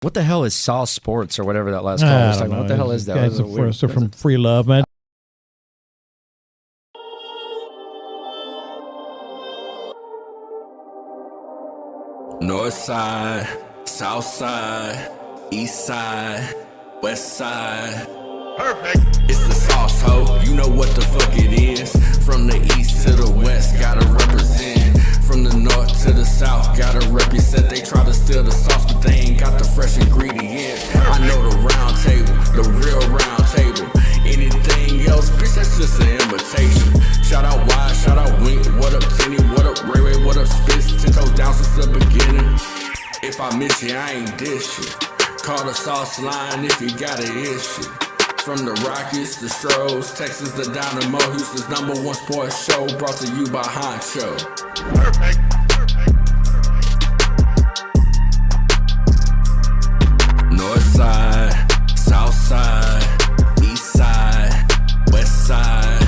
What the hell is Sauce Sports or whatever that last call was talking about? What the hell is that? It's from Free Love, man. North side, south side, east side, west side. Perfect. It's the sauce, ho. You know what the fuck it is. From the east to the west, gotta represent. From the north to the south, gotta represent. They try to steal the sauce, but they ain't got the fresh ingredients. I know the round table, the real round table. Anything else, bitch, that's just an imitation. Shout out Wide, shout out Wink. What up, Tenny? What up, Ray Ray? What up, Spitz? 10 toes down since the beginning. If I miss you, I ain't dish you. Call the sauce line if you got an issue. From the Rockies, the Strohs, Texans, the Dynamo, Houston's #1 sports show, brought to you by Honcho. Perfect. North side, south side, east side, west side.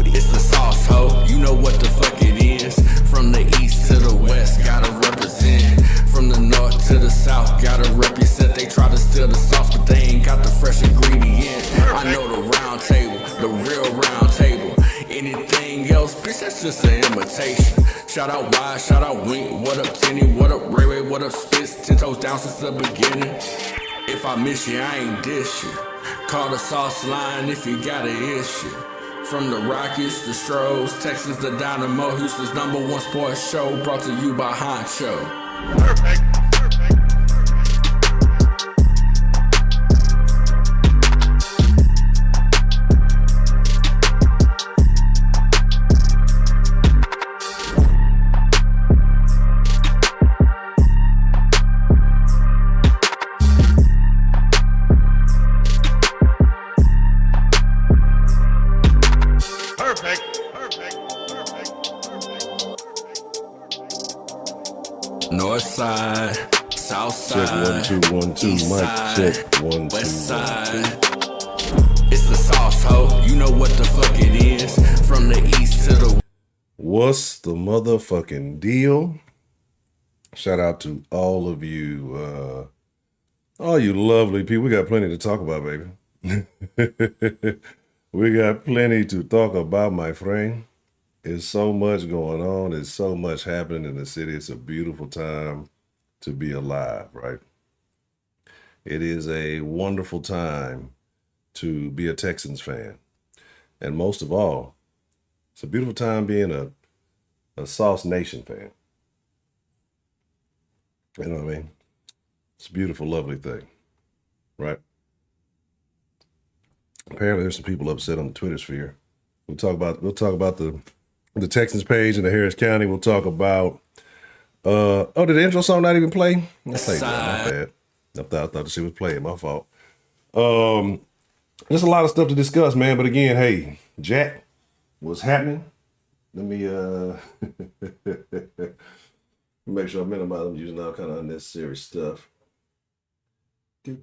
It's the sauce, ho. You know what the fuck it is. From the east to the west, gotta represent. From the north to the south, gotta represent. They try to steal the sauce, but they ain't got the fresh ingredients. I know the round table, the real round table. Anything else, bitch, that's just an imitation. Shout out Wide, shout out Wink. What up, Tenny? What up, Ray Ray? What up, Spitz? 10 toes down since the beginning. If I miss you, I ain't dish you. Call the sauce line if you got an issue. From the Rockies, the Strohs, Texans, the Dynamo, Houston's #1 sports show, brought to you by Honcho. Perfect. North side, south side, check 1 2 1 2 east mic side, check 1 2 west 1 side. It's the sauce, ho. You know what the fuck it is. From the east to the What's the motherfucking deal? Shout out to all of you, all you lovely people. We got plenty to talk about, baby. We got plenty to talk about, my friend. There's so much going on. There's so much happening in the city. It's a beautiful time to be alive, right? It is a wonderful time to be a Texans fan. And most of all, it's a beautiful time being a Sauce Nation fan. You know what I mean? It's a beautiful, lovely thing, right? Apparently there's some people upset on the Twitter sphere. We'll talk about the Texans page in the Harris County. We'll talk about did the intro song not even play? My bad. I thought the shit was playing. My fault. There's a lot of stuff to discuss, man. But again, hey, Jack, what's happening? Let me make sure I minimize them using all kind of unnecessary stuff. We're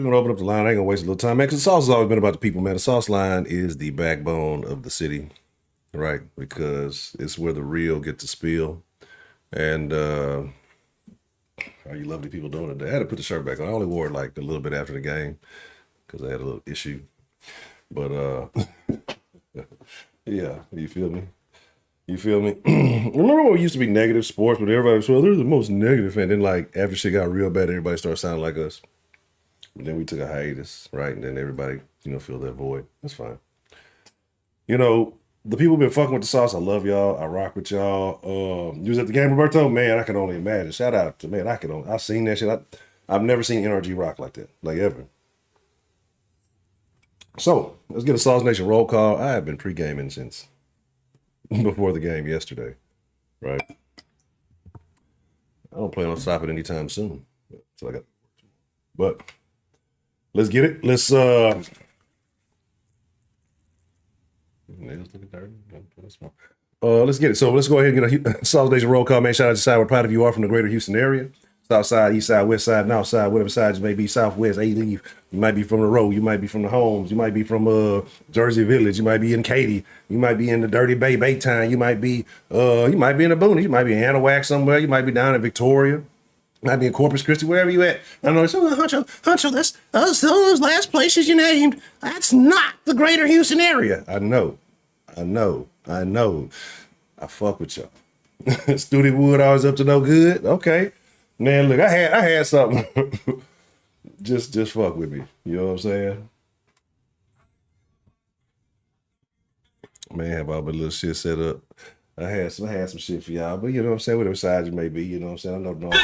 going to open up the line. I ain't going to waste a little time, man, because the sauce has always been about the people, man. The sauce line is the backbone of the city, right? Because it's where the real get to spill. And how you lovely people doing it? I had to put the shirt back on. I only wore it like a little bit after the game because I had a little issue. But, yeah, you feel me? You feel me? Remember when we used to be negative sports, but everybody was, well, they're the most negative fan. Then, like, after shit got real bad, everybody started sounding like us. And then we took a hiatus, right? And then everybody, filled that void. That's fine. The people been fucking with the sauce. I love y'all. I rock with y'all. You was at the game, Roberto? Man, I can only imagine. Shout out to, man, I've seen that shit. I've never seen NRG rock like that, like ever. So, let's get a Sauce Nation roll call. I have been pre-gaming since before the game yesterday, right? I don't plan on stopping anytime soon. So I got, but let's get it. Let's get it. So let's go ahead and get a Sauce Nation roll call, man. Shout out to Side. We're proud of you all from the greater Houston area. south side, east side, west side, north side, whatever side you may be, southwest, A-Leaf. You might be from the road. You might be from the homes. You might be from Jersey Village. You might be in Katy. You might be in the Dirty Bay, Baytown. You might be in the Boonies. You might be in Anahuac somewhere. You might be down in Victoria. You might be in Corpus Christi, wherever you at. I know it's Honcho, that's those last places you named. That's not the greater Houston area. I know. I fuck with y'all. Studi Wood always up to no good. Okay. Man, look, I had something. just fuck with me. You know what I'm saying? Man, have all my little shit set up. I had some shit for y'all, but you know what I'm saying? Whatever side you may be, you know what I'm saying? I know the north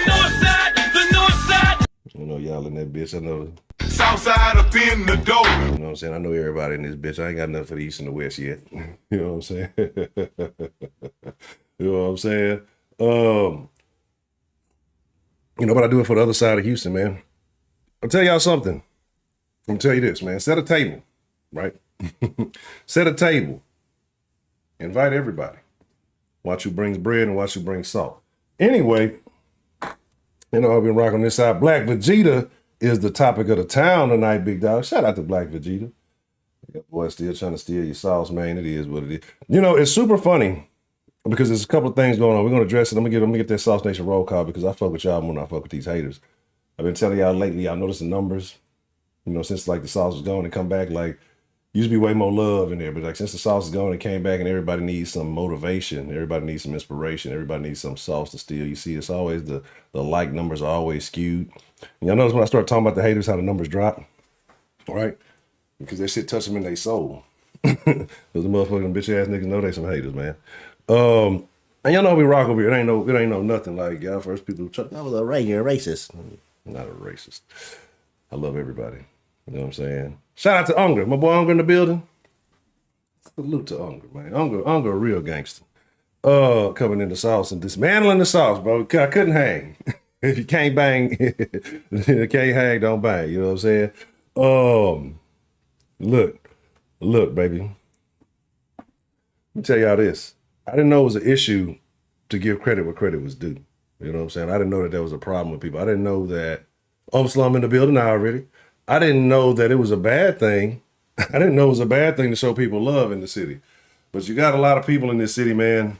side. You know y'all in that bitch. I know south side up in the door. You know what I'm saying? I know everybody in this bitch. I ain't got nothing for the east and the west yet. You know what I'm saying? You know what I'm saying? But I do it for the other side of Houston, man. I'll tell y'all something. I'm gonna tell you this, man. Set a table, right? Set a table. Invite everybody. Watch who brings bread and watch who brings salt. Anyway, I've been rocking this side. Black Vegeta is the topic of the town tonight, big dog. Shout out to Black Vegeta. That boy still trying to steal your sauce, man. It is what it is. It's super funny because there's a couple of things going on. We're going to address it. I'm going to get that Sauce Nation roll call because I fuck with y'all more than I fuck with these haters. I've been telling y'all lately, y'all notice the numbers, since like the sauce was gone and come back, like used to be way more love in there. But like since the sauce is gone and came back and everybody needs some motivation, everybody needs some inspiration, everybody needs some sauce to steal. You see, it's always the like numbers are always skewed. And y'all notice when I start talking about the haters, how the numbers drop, right? Because that shit touch them in their soul. Those motherfucking bitch ass niggas know they some haters, man. And y'all know we rock over here. It ain't no nothing like y'all first people who I was a racist. I'm not a racist. I love everybody. You know what I'm saying? Shout out to Unger. My boy Unger in the building. Salute to Unger, man. Unger a real gangster. Coming in the sauce and dismantling the sauce, bro. I couldn't hang. If you can't bang, you can't hang, don't bang. You know what I'm saying? Look, baby. Let me tell y'all this. I didn't know it was an issue to give credit where credit was due. You know what I'm saying? I didn't know that there was a problem with people. I didn't know that Slum in the building already. I didn't know that it was a bad thing. I didn't know it was a bad thing to show people love in the city. But you got a lot of people in this city, man.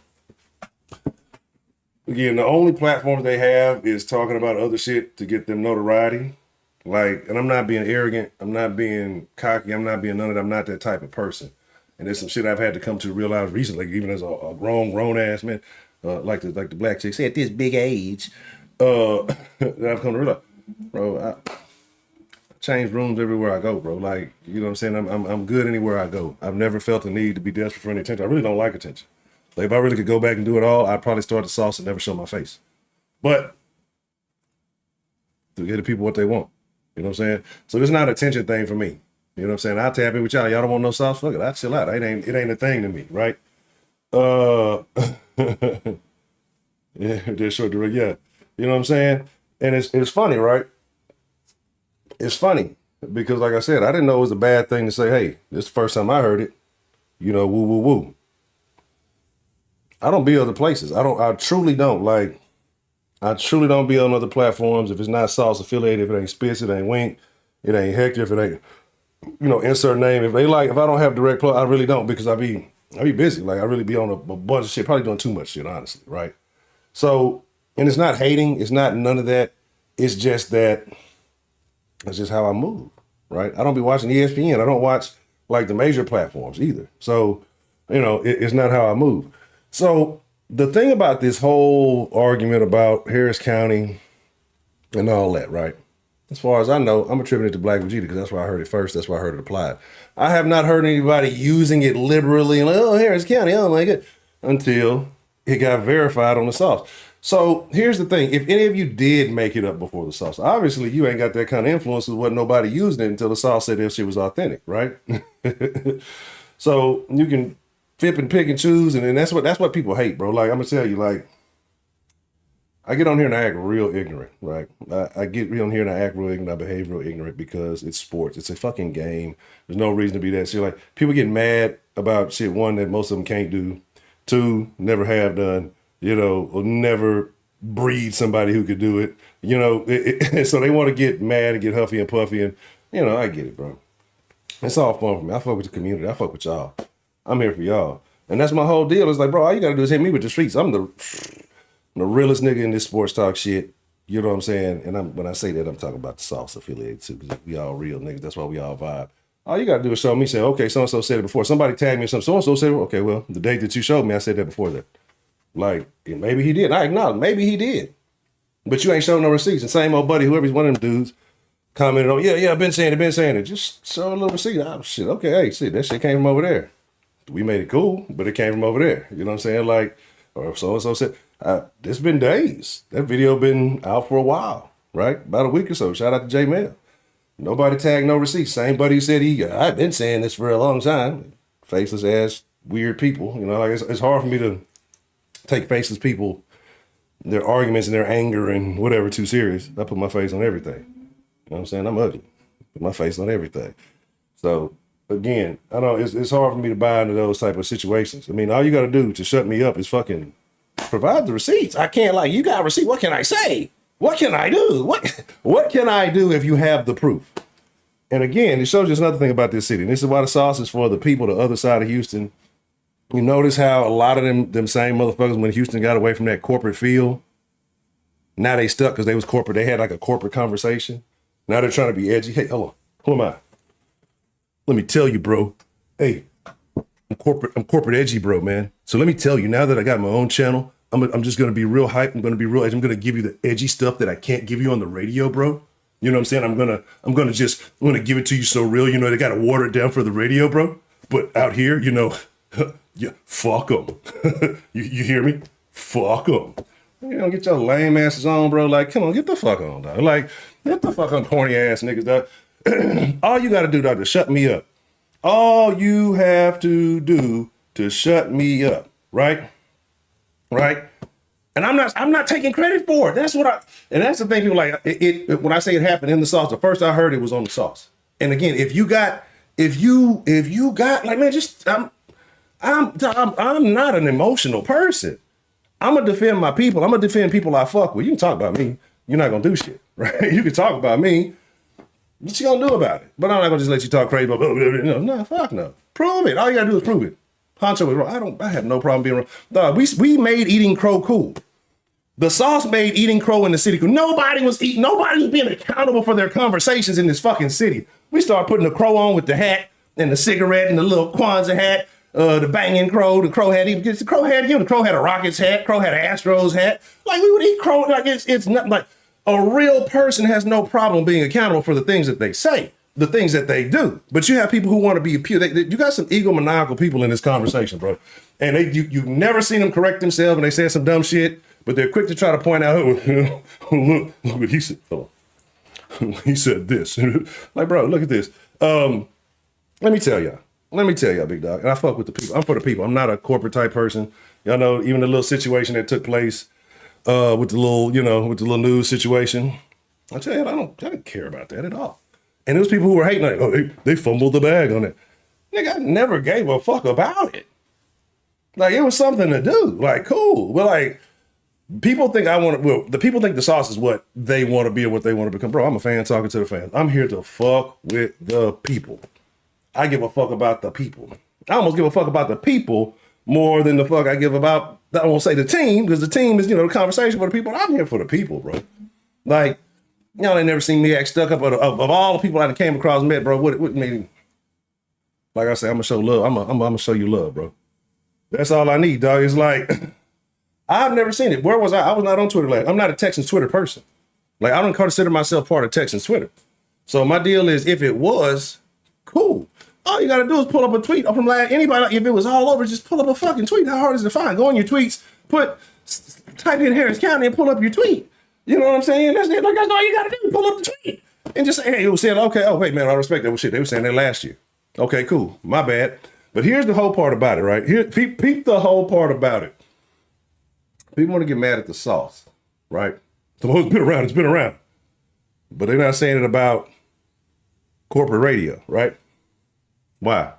Again, the only platforms they have is talking about other shit to get them notoriety. And I'm not being arrogant. I'm not being cocky. I'm not being none of that. I'm not that type of person. And there's some shit I've had to come to realize recently, even as a grown ass man, like the black chick say at this big age, that I've come to realize, bro, I change rooms everywhere I go, bro. Like, you know what I'm saying? I'm good anywhere I go. I've never felt the need to be desperate for any attention. I really don't like attention. Like, if I really could go back and do it all, I'd probably start the sauce and never show my face. But to give the people what they want, you know what I'm saying? So it's not an attention thing for me. You know what I'm saying? I'll tap in with y'all. Y'all don't want no sauce? Fuck it. I'll chill out. It ain't a thing to me, right? Yeah, they're short direct. Yeah. You know what I'm saying? And it's funny, right? It's funny because, like I said, I didn't know it was a bad thing to say, hey, this is the first time I heard it. Woo, woo, woo. I don't be other places. I truly don't. Like, I truly don't be on other platforms. If it's not sauce affiliated, if it ain't Spitz, it ain't Wink, it ain't Hector, if it ain't, insert name. If I don't have direct plug, I really don't because I be busy. Like, I really be on a bunch of shit, probably doing too much shit, honestly, right? So, and it's not hating, it's not none of that. It's just that that's just how I move, right? I don't be watching ESPN. I don't watch like the major platforms either. So, it's not how I move. So the thing about this whole argument about Harris County and all that, right? As far as I know, I'm attributing it to Black Vegeta because that's where I heard it first. That's where I heard it applied. I have not heard anybody using it liberally and like, oh, Harris County, oh my God, until it got verified on the sauce. So here's the thing. If any of you did make it up before the sauce, obviously you ain't got that kind of influence because wasn't nobody using it until the sauce said that shit was authentic, right? So you can flip and pick and choose, and then that's what people hate, bro. Like, I'm gonna tell you, like, I get on here and I act real ignorant, right? I get on here and I act real ignorant, I behave real ignorant because it's sports. It's a fucking game. There's no reason to be that shit. Like, people get mad about shit, one, that most of them can't do, two, never have done, or never breed somebody who could do it. You know, so they want to get mad and get huffy and puffy, and you know, I get it, bro. It's all fun for me. I fuck with the community. I fuck with y'all. I'm here for y'all, and that's my whole deal. It's like, bro, all you gotta do is hit me with the streets. I'm the realest nigga in this sports talk shit. You know what I'm saying? And when I say that, I'm talking about the Sauce affiliate too, because we all real niggas. That's why we all vibe. All you gotta do is show me, say, okay, so and so said it before. Somebody tagged me or something. So and so said, okay, well, the date that you showed me, I said that before that. Like, maybe he did. I acknowledge, maybe he did. But you ain't showing no receipts. And same old buddy, whoever's one of them dudes, commented on, yeah, I've been saying it. Just show a little receipt. Oh, shit, okay, hey, shit, that shit came from over there. We made it cool, but it came from over there. You know what I'm saying? Like, or so-and-so said, it's been days. That video been out for a while, right? About a week or so. Shout out to J Mail. Nobody tagged, no receipts. Same buddy said, I've been saying this for a long time. Faceless ass, weird people. You know, like it's hard for me to take faceless people, their arguments and their anger and whatever too serious. I put my face on everything. You know what I'm saying? I'm ugly. Put my face on everything. So again, I know it's hard for me to buy into those type of situations. I mean, all you got to do to shut me up is fucking provide the receipts. I can't, like, you got a receipt. What can I say? What can I do? What can I do if you have the proof? And again, it shows you another thing about this city. And this is why the Sauce is for the people the other side of Houston. You notice how a lot of them same motherfuckers, when Houston got away from that corporate feel, now they stuck because they was corporate. They had like a corporate conversation. Now they're trying to be edgy. Hey, hold on. Who am I? Let me tell you, bro. Hey, I'm corporate edgy, bro, man. So let me tell you, now that I got my own channel, I'm just going to be real hype. I'm going to be real edgy. I'm going to give you the edgy stuff that I can't give you on the radio, bro. You know what I'm saying? I'm going to give it to you so real. You know, they got to water it down for the radio, bro. But out here, you know, yeah, fuck them. you hear me? Fuck them. You know, get your lame asses on, bro. Like, come on, get the fuck on, dog. Like, get the fuck on, corny ass niggas, dog. All you got to do, dog, is shut me up. All you have to do to shut me up, right? Right? And I'm not taking credit for it. That's the thing. People like it when I say it happened in the Sauce. The first I heard it was on the Sauce. And again, if you got like, man, just I'm not an emotional person. I'm gonna defend my people. I'm gonna defend people I fuck with. You can talk about me. You're not gonna do shit, right? You can talk about me. What you gonna do about it? But I'm not gonna just let you talk crazy about no, fuck no. Prove it. All you gotta do is prove it. Honcho was wrong. I have no problem being wrong. Dog, we made eating crow cool. The Sauce made eating crow in the city cool. Nobody was being accountable for their conversations in this fucking city. We started putting the crow on with the hat and the cigarette and the little Kwanzaa hat, the banging crow. The crow had a Rockets hat. Crow had an Astros hat. Like, we would eat crow. Like, it's not like a real person has no problem being accountable for the things that they say, the things that they do. But you have people who want to be pure. You got some egomaniacal people in this conversation, bro. And you've never seen them correct themselves and they say some dumb shit, but they're quick to try to point out, look what he said. Oh, he said this. Like, bro, look at this. Let me tell y'all, big dog. And I fuck with the people. I'm for the people. I'm not a corporate type person. Y'all know, even the little situation that took place with the little news situation. I tell you, I didn't care about that at all. And there was people who were hating, like, oh, they fumbled the bag on it. Nigga, I never gave a fuck about it. Like, it was something to do. Like, cool. But like, people think the people think the Sauce is what they want to be or what they want to become. Bro, I'm a fan talking to the fans. I'm here to fuck with the people. I give a fuck about the people. I almost give a fuck about the people more than the fuck I give about, I won't say the team, because the team is, the conversation for the people. I'm here for the people, bro. Like, y'all ain't never seen me act stuck up. Of all the people I came across and met, bro, what made, like I said, I'm gonna show love. I'm gonna show you love, bro. That's all I need, dog. It's like, I've never seen it. Where was I? I was not on Twitter. Like, I'm not a Texans Twitter person. Like, I don't consider myself part of Texans Twitter. So my deal is, if it was, cool. All you gotta do is pull up a tweet from anybody. If it was all over, just pull up a fucking tweet. How hard is it to find? Go on your tweets, type in Harris County and pull up your tweet. You know what I'm saying? That's it. Like, that's all you gotta do. Pull up the tweet and just say, hey, it was saying, okay, oh wait, man, I respect that. Well, shit, they were saying that last year. Okay, cool. My bad. But here's the whole part about it, right? Here, peep the whole part about it. People want to get mad at the Sauce, right? So it's been around. But they're not saying it about corporate radio, right? Why?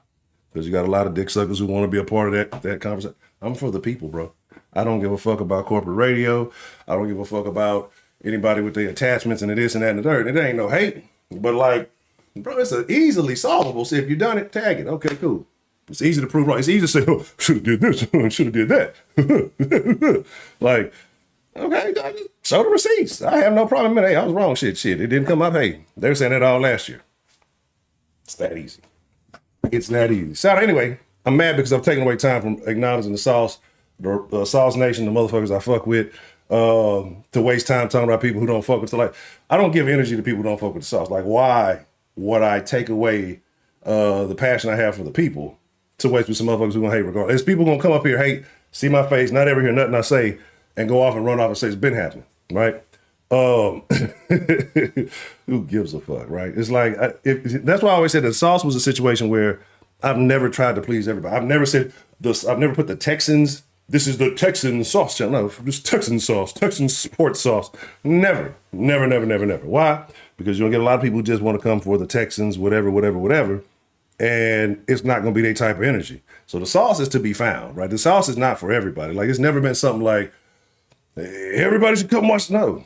Because you got a lot of dick suckers who want to be a part of that conversation. I'm for the people, bro. I don't give a fuck about corporate radio. I don't give a fuck about anybody with their attachments and the this and that and the third. It ain't no hate. But like, bro, it's easily solvable. See, if you done it, tag it. Okay, cool. It's easy to prove wrong. It's easy to say, oh, should have did this, should have did that. Like, okay, show the receipts. I have no problem. Hey, I was wrong. Shit. It didn't come up. Hey, they were saying that all last year. It's that easy. It's that easy. So anyway, I'm mad because I've taken away time from acknowledging the Sauce Nation, the motherfuckers I fuck with, to waste time talking about people who don't fuck with the like. I don't give energy to people who don't fuck with the Sauce. Like, why would I take away the passion I have for the people to waste with some motherfuckers who gonna hate regardless? There's people gonna come up here, hate, see my face, not ever hear nothing I say, and go off and run off and say it's been happening, right? Who gives a fuck, right? It's like, that's why I always said that Sauce was a situation where I've never tried to please everybody. I've never said this, I've never put the Texans, this is the Texan sauce channel. No, this Texan sauce, Texan sports sauce. Never. Why? Because you'll get a lot of people who just want to come for the Texans, whatever. And it's not going to be their type of energy. So the sauce is to be found, right? The sauce is not for everybody. Like, it's never been something like, everybody should come watch. No.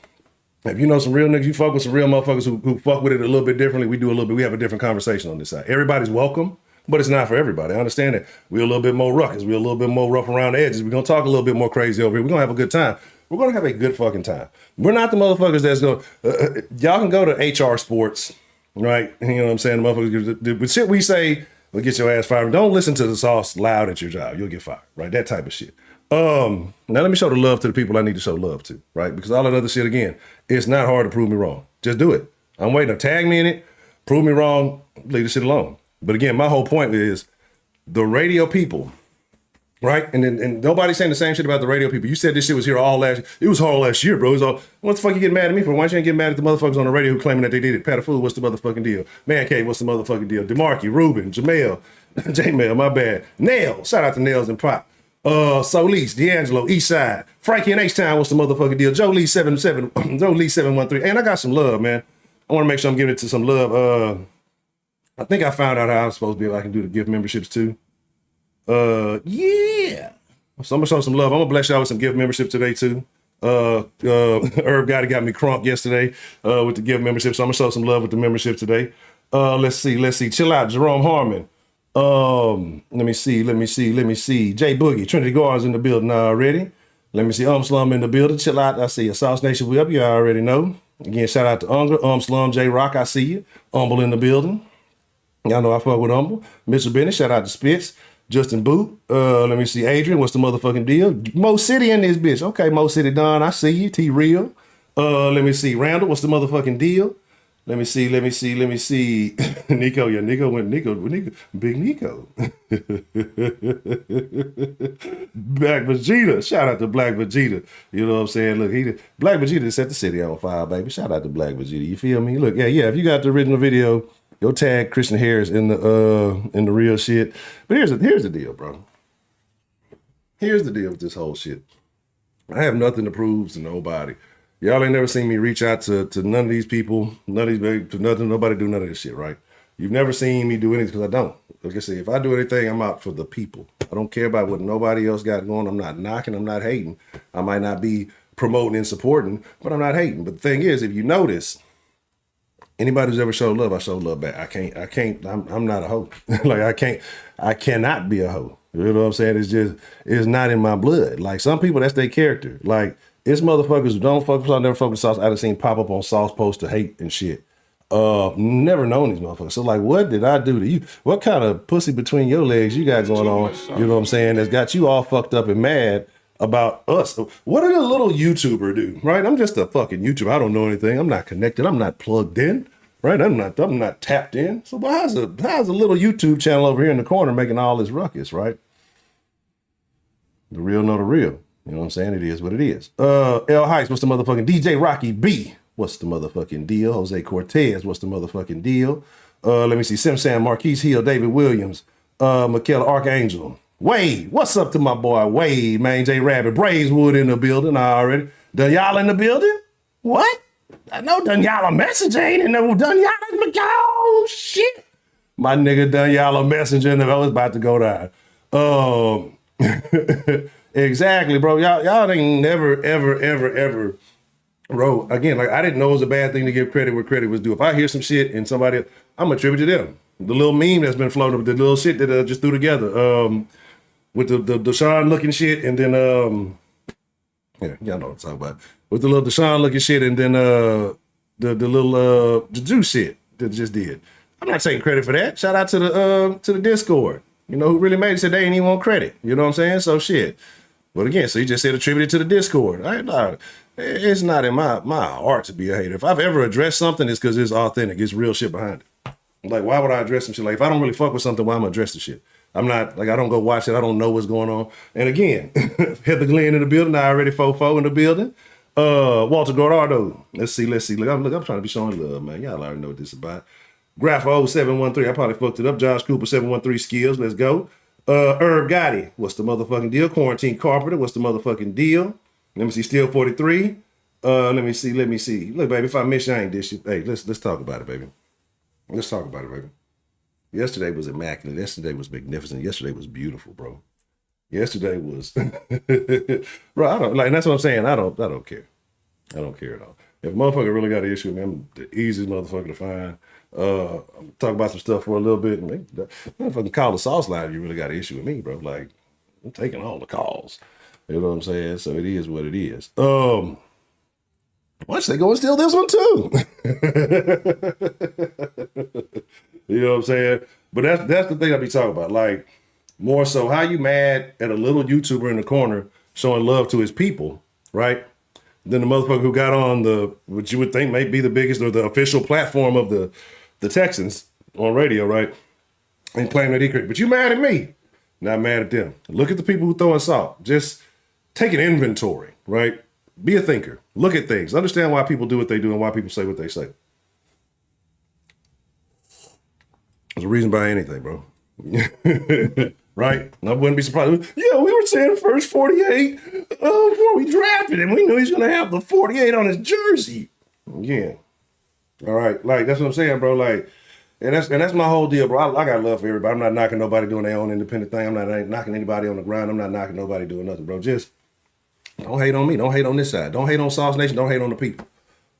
If you know some real niggas, you fuck with some real motherfuckers who fuck with it a little bit differently, we have a different conversation on this side. Everybody's welcome, but it's not for everybody. I understand that. We're a little bit more ruckus. We're a little bit more rough around the edges. We're going to talk a little bit more crazy over here. We're going to have a good time. We're going to have a good fucking time. We're not the motherfuckers that's going to, y'all can go to HR Sports, right? You know what I'm saying? The motherfuckers, the shit we say will get your ass fired. Don't listen to the Sauce loud at your job. You'll get fired, right? That type of shit. Now let me show the love to the people I need to show love to, right? Because all that other shit, again, it's not hard to prove me wrong. Just do it. I'm waiting to tag me in it, prove me wrong, leave the shit alone. But again, my whole point is the radio people, right? And nobody's saying the same shit about the radio people. You said this shit was here all last year. It was all last year, bro. It was all, what the fuck you getting mad at me for? Why don't you ain't get mad at the motherfuckers on the radio who claiming that they did it? Patafool, what's the motherfucking deal? Man Cave, what's the motherfucking deal? DeMarkey, Ruben, Jamel, J-Mail, my bad. Nail, shout out to Nails and Pop. Solis, D'Angelo, Eastside, Frankie and H-Town, what's the motherfucking deal? Joe Lee 77, Joe Lee 713. And I got some love, man. I want to make sure I'm giving it to some love. I think I found out how I'm supposed to be able I can do the gift memberships too. Yeah. So I'm gonna show some love. I'm gonna bless y'all with some gift memberships today too. Herb got me crunk yesterday with the gift membership. So I'm gonna show some love with the membership today. Let's see. Chill out, Jerome Harmon. Let me see. Jay Boogie, Trinity Gardens in the building already. Let me see. Slum in the building. Chill out. I see you. Sauce Nation, we up. You already know. Again, shout out to Unger, Slum, J Rock. I see you. Humble in the building. Y'all know I fuck with Humble. Mr. Bennett, shout out to Spitz. Justin Boot. Let me see. Adrian, what's the motherfucking deal? Mo City in this bitch. Okay, Mo City Don, I see you. T Real. Let me see. Randall, what's the motherfucking deal? Let me see. Nico, yeah, Nico, Big Nico. Black Vegeta, shout out to Black Vegeta. You know what I'm saying? Look, Black Vegeta set the city on fire, baby. Shout out to Black Vegeta. You feel me? Look, yeah. If you got the original video, go tag Christian Harris in the real shit. But here's the deal, bro. Here's the deal with this whole shit. I have nothing to prove to nobody. Y'all ain't never seen me reach out to none of these people, nobody do none of this shit, right? You've never seen me do anything because I don't. Like I said, if I do anything, I'm out for the people. I don't care about what nobody else got going. I'm not knocking, I'm not hating. I might not be promoting and supporting, but I'm not hating. But the thing is, if you notice, anybody who's ever showed love, I show love back. I'm not a hoe. Like I cannot be a hoe. You know what I'm saying? It's not in my blood. Like some people, that's their character. Like, it's motherfuckers who don't fuck with Sauce, never fuck with Sauce. I done seen pop up on Sauce posts to hate and shit. Never known these motherfuckers. So like, what did I do to you? What kind of pussy between your legs you got going on? You know what I'm saying? That's got you all fucked up and mad about us. What did a little YouTuber do? Right? I'm just a fucking YouTuber. I don't know anything. I'm not connected. I'm not plugged in. Right? I'm not tapped in. So how's a little YouTube channel over here in the corner making all this ruckus? Right? The real know the real. You know what I'm saying? It is what it is. L Heights, what's the motherfucking DJ Rocky B? What's the motherfucking deal? Jose Cortez, what's the motherfucking deal? Let me see. Sam Marquise Hill, David Williams, Michaela Archangel. Wade, what's up to my boy Wade, man? J Rabbit, Brazewood in the building already. Done y'all in the building? What? I know done y'all a messenger, ain't it? No, done y'all a oh shit. My nigga done y'all a messenger and I was about to go down. Exactly, bro. Y'all ain't never, ever, bro. Again, like I didn't know it was a bad thing to give credit where credit was due. If I hear some shit and somebody, I'm gonna attribute to them. The little meme that's been floating up, the little shit that just threw together, with the Deshaun looking shit, and then yeah, y'all know what I'm talking about. With the little Deshaun looking shit, and then the little the Jew shit that just did. I'm not taking credit for that. Shout out to the Discord. You know who really made it? Said they ain't even want credit. You know what I'm saying? So shit. But again, so you just said attributed to the Discord. It's not in my heart to be a hater. If I've ever addressed something, it's because it's authentic. It's real shit behind it. Like, why would I address some shit? Like, if I don't really fuck with something, why am I address the shit? I'm not, like, I don't go watch it. I don't know what's going on. And again, Heather Glenn in the building. I already fofo in the building. Walter Gordardo. Let's see. Look, I'm trying to be showing love, man. Y'all already know what this is about. Grapho 713. I probably fucked it up. Josh Cooper 713 skills. Let's go. Herb Gotti. What's the motherfucking deal? Quarantine Carpenter. What's the motherfucking deal? Let me see. Steel 43. Let me see. Look, baby, if I miss you, I ain't this shit. Hey, let's talk about it, baby. Let's talk about it, baby. Yesterday was immaculate. Yesterday was magnificent. Yesterday was beautiful, bro. Yesterday was, bro. I don't like. And that's what I'm saying. I don't care. I don't care at all. If a motherfucker really got an issue with me, I'm the easiest motherfucker to find. I'm talk about some stuff for a little bit. And motherfucking call the sauce line if you really got an issue with me, bro. Like, I'm taking all the calls. You know what I'm saying? So it is what it is. Watch they go and steal this one too. You know what I'm saying? But that's the thing I be talking about. Like, more so, how you mad at a little YouTuber in the corner showing love to his people, right? Then the motherfucker who got on what you would think may be the biggest or the official platform of the Texans on radio, right? And claim that he could. But you mad at me. Not mad at them. Look at the people who throwing salt. Just take an inventory, right? Be a thinker. Look at things. Understand why people do what they do and why people say what they say. There's a reason behind anything, bro. Right? I wouldn't be surprised. Yeah, we were saying first 48 before we drafted him. We knew he's going to have the 48 on his jersey. Yeah. All right. Like, that's what I'm saying, bro. Like, and that's my whole deal, bro. I got love for everybody. I'm not knocking nobody doing their own independent thing. I'm not knocking anybody on the ground. I'm not knocking nobody doing nothing, bro. Just don't hate on me. Don't hate on this side. Don't hate on Sauce Nation. Don't hate on the people.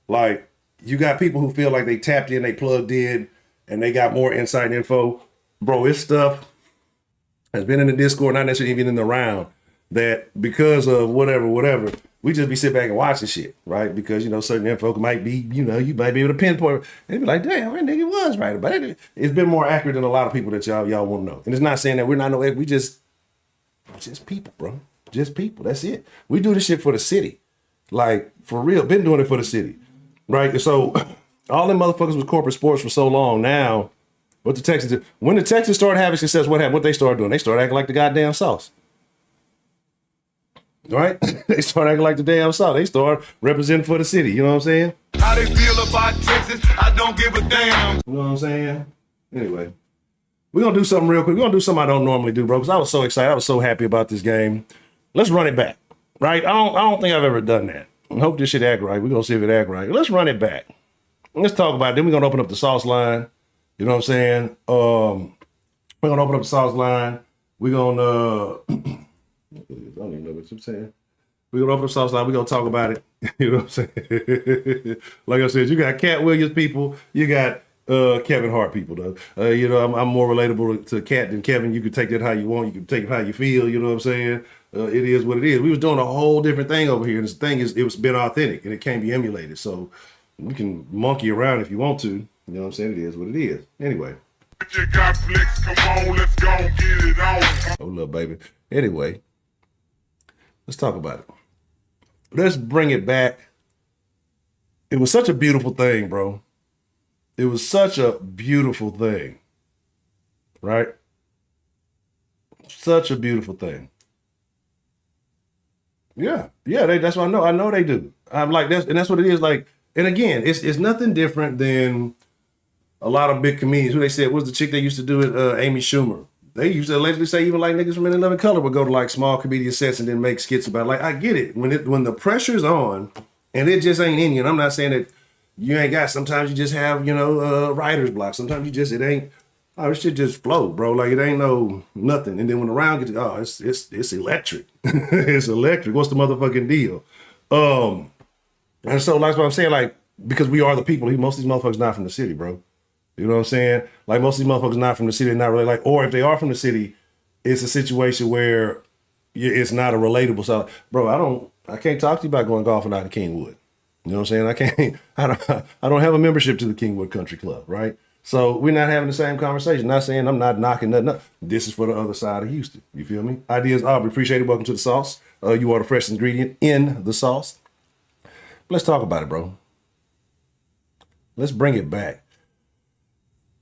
Like, you got people who feel like they tapped in, they plugged in, and they got more insight and info. Bro, it's stuff has been in the Discord, not necessarily even in the round, that because of whatever, we just be sitting back and watching shit, right? Because, you know, certain info might be, you know, you might be able to pinpoint it and be like, damn, that nigga was right about it. It's been more accurate than a lot of people that y'all want to know. And it's not saying that we're not we just people, bro. Just people. That's it. We do this shit for the city. Like, for real. Been doing it for the city. Right? So, all them motherfuckers with corporate sports for so long now, what the Texans did. When the Texans started having success, what happened? What they started doing? They started acting like the goddamn Sauce. Right? They started acting like the damn Sauce. They started representing for the city. You know what I'm saying? How they feel about Texas, I don't give a damn. You know what I'm saying? Anyway, we're going to do something real quick. We're going to do something I don't normally do, bro, because I was so excited. I was so happy about this game. Let's run it back. Right? I don't think I've ever done that. I hope this shit act right. We're going to see if it act right. Let's run it back. Let's talk about it. Then we're going to open up the sauce line. You know what I'm saying? We're going to open up the sauce line. We're going to... I don't even know what I'm saying. We're going to open up the sauce line. We're going to talk about it. You know what I'm saying? Like I said, you got Cat Williams people. You got Kevin Hart people, though. You know, I'm more relatable to Cat than Kevin. You can take that how you want. You can take it how you feel. You know what I'm saying? It is what it is. We was doing a whole different thing over here. And this thing is, it was been authentic and it can't be emulated. So we can monkey around if you want to. You know what I'm saying? It is what it is. Anyway. You got flicks, come on, let's go get it on. Oh, little baby. Anyway, let's talk about it. Let's bring it back. It was such a beautiful thing, bro. It was such a beautiful thing. Right? Such a beautiful thing. Yeah. Yeah, that's what I know. I know they do. I'm like, that's what it is. Like, and again, it's nothing different than a lot of big comedians. Who they said was the chick they used to do it, Amy Schumer. They used to allegedly say even like niggas from In Living Color would go to like small comedian sets and then make skits about it. Like, I get it. When the pressure's on and it just ain't in you, and I'm not saying that you ain't got, sometimes you just have, you know, writer's block. Sometimes it ain't Oh, this shit just flow, bro. Like it ain't no nothing. And then when the round gets, oh, it's electric. It's electric. What's the motherfucking deal? And so that's what I'm saying. Like because we are the people. Most of these motherfuckers not from the city, bro. You know what I'm saying? Like most of these motherfuckers not from the city. They're not really like, or if they are from the city, it's a situation where it's not a relatable. So, bro, I can't talk to you about going golfing out in Kingwood. You know what I'm saying? I don't have a membership to the Kingwood Country Club, right? So we're not having the same conversation. Not saying I'm not knocking nothing up. This is for the other side of Houston. You feel me? Ideas Aubrey, appreciate it. Welcome to the sauce. You are the fresh ingredient in the sauce. Let's talk about it, bro. Let's bring it back.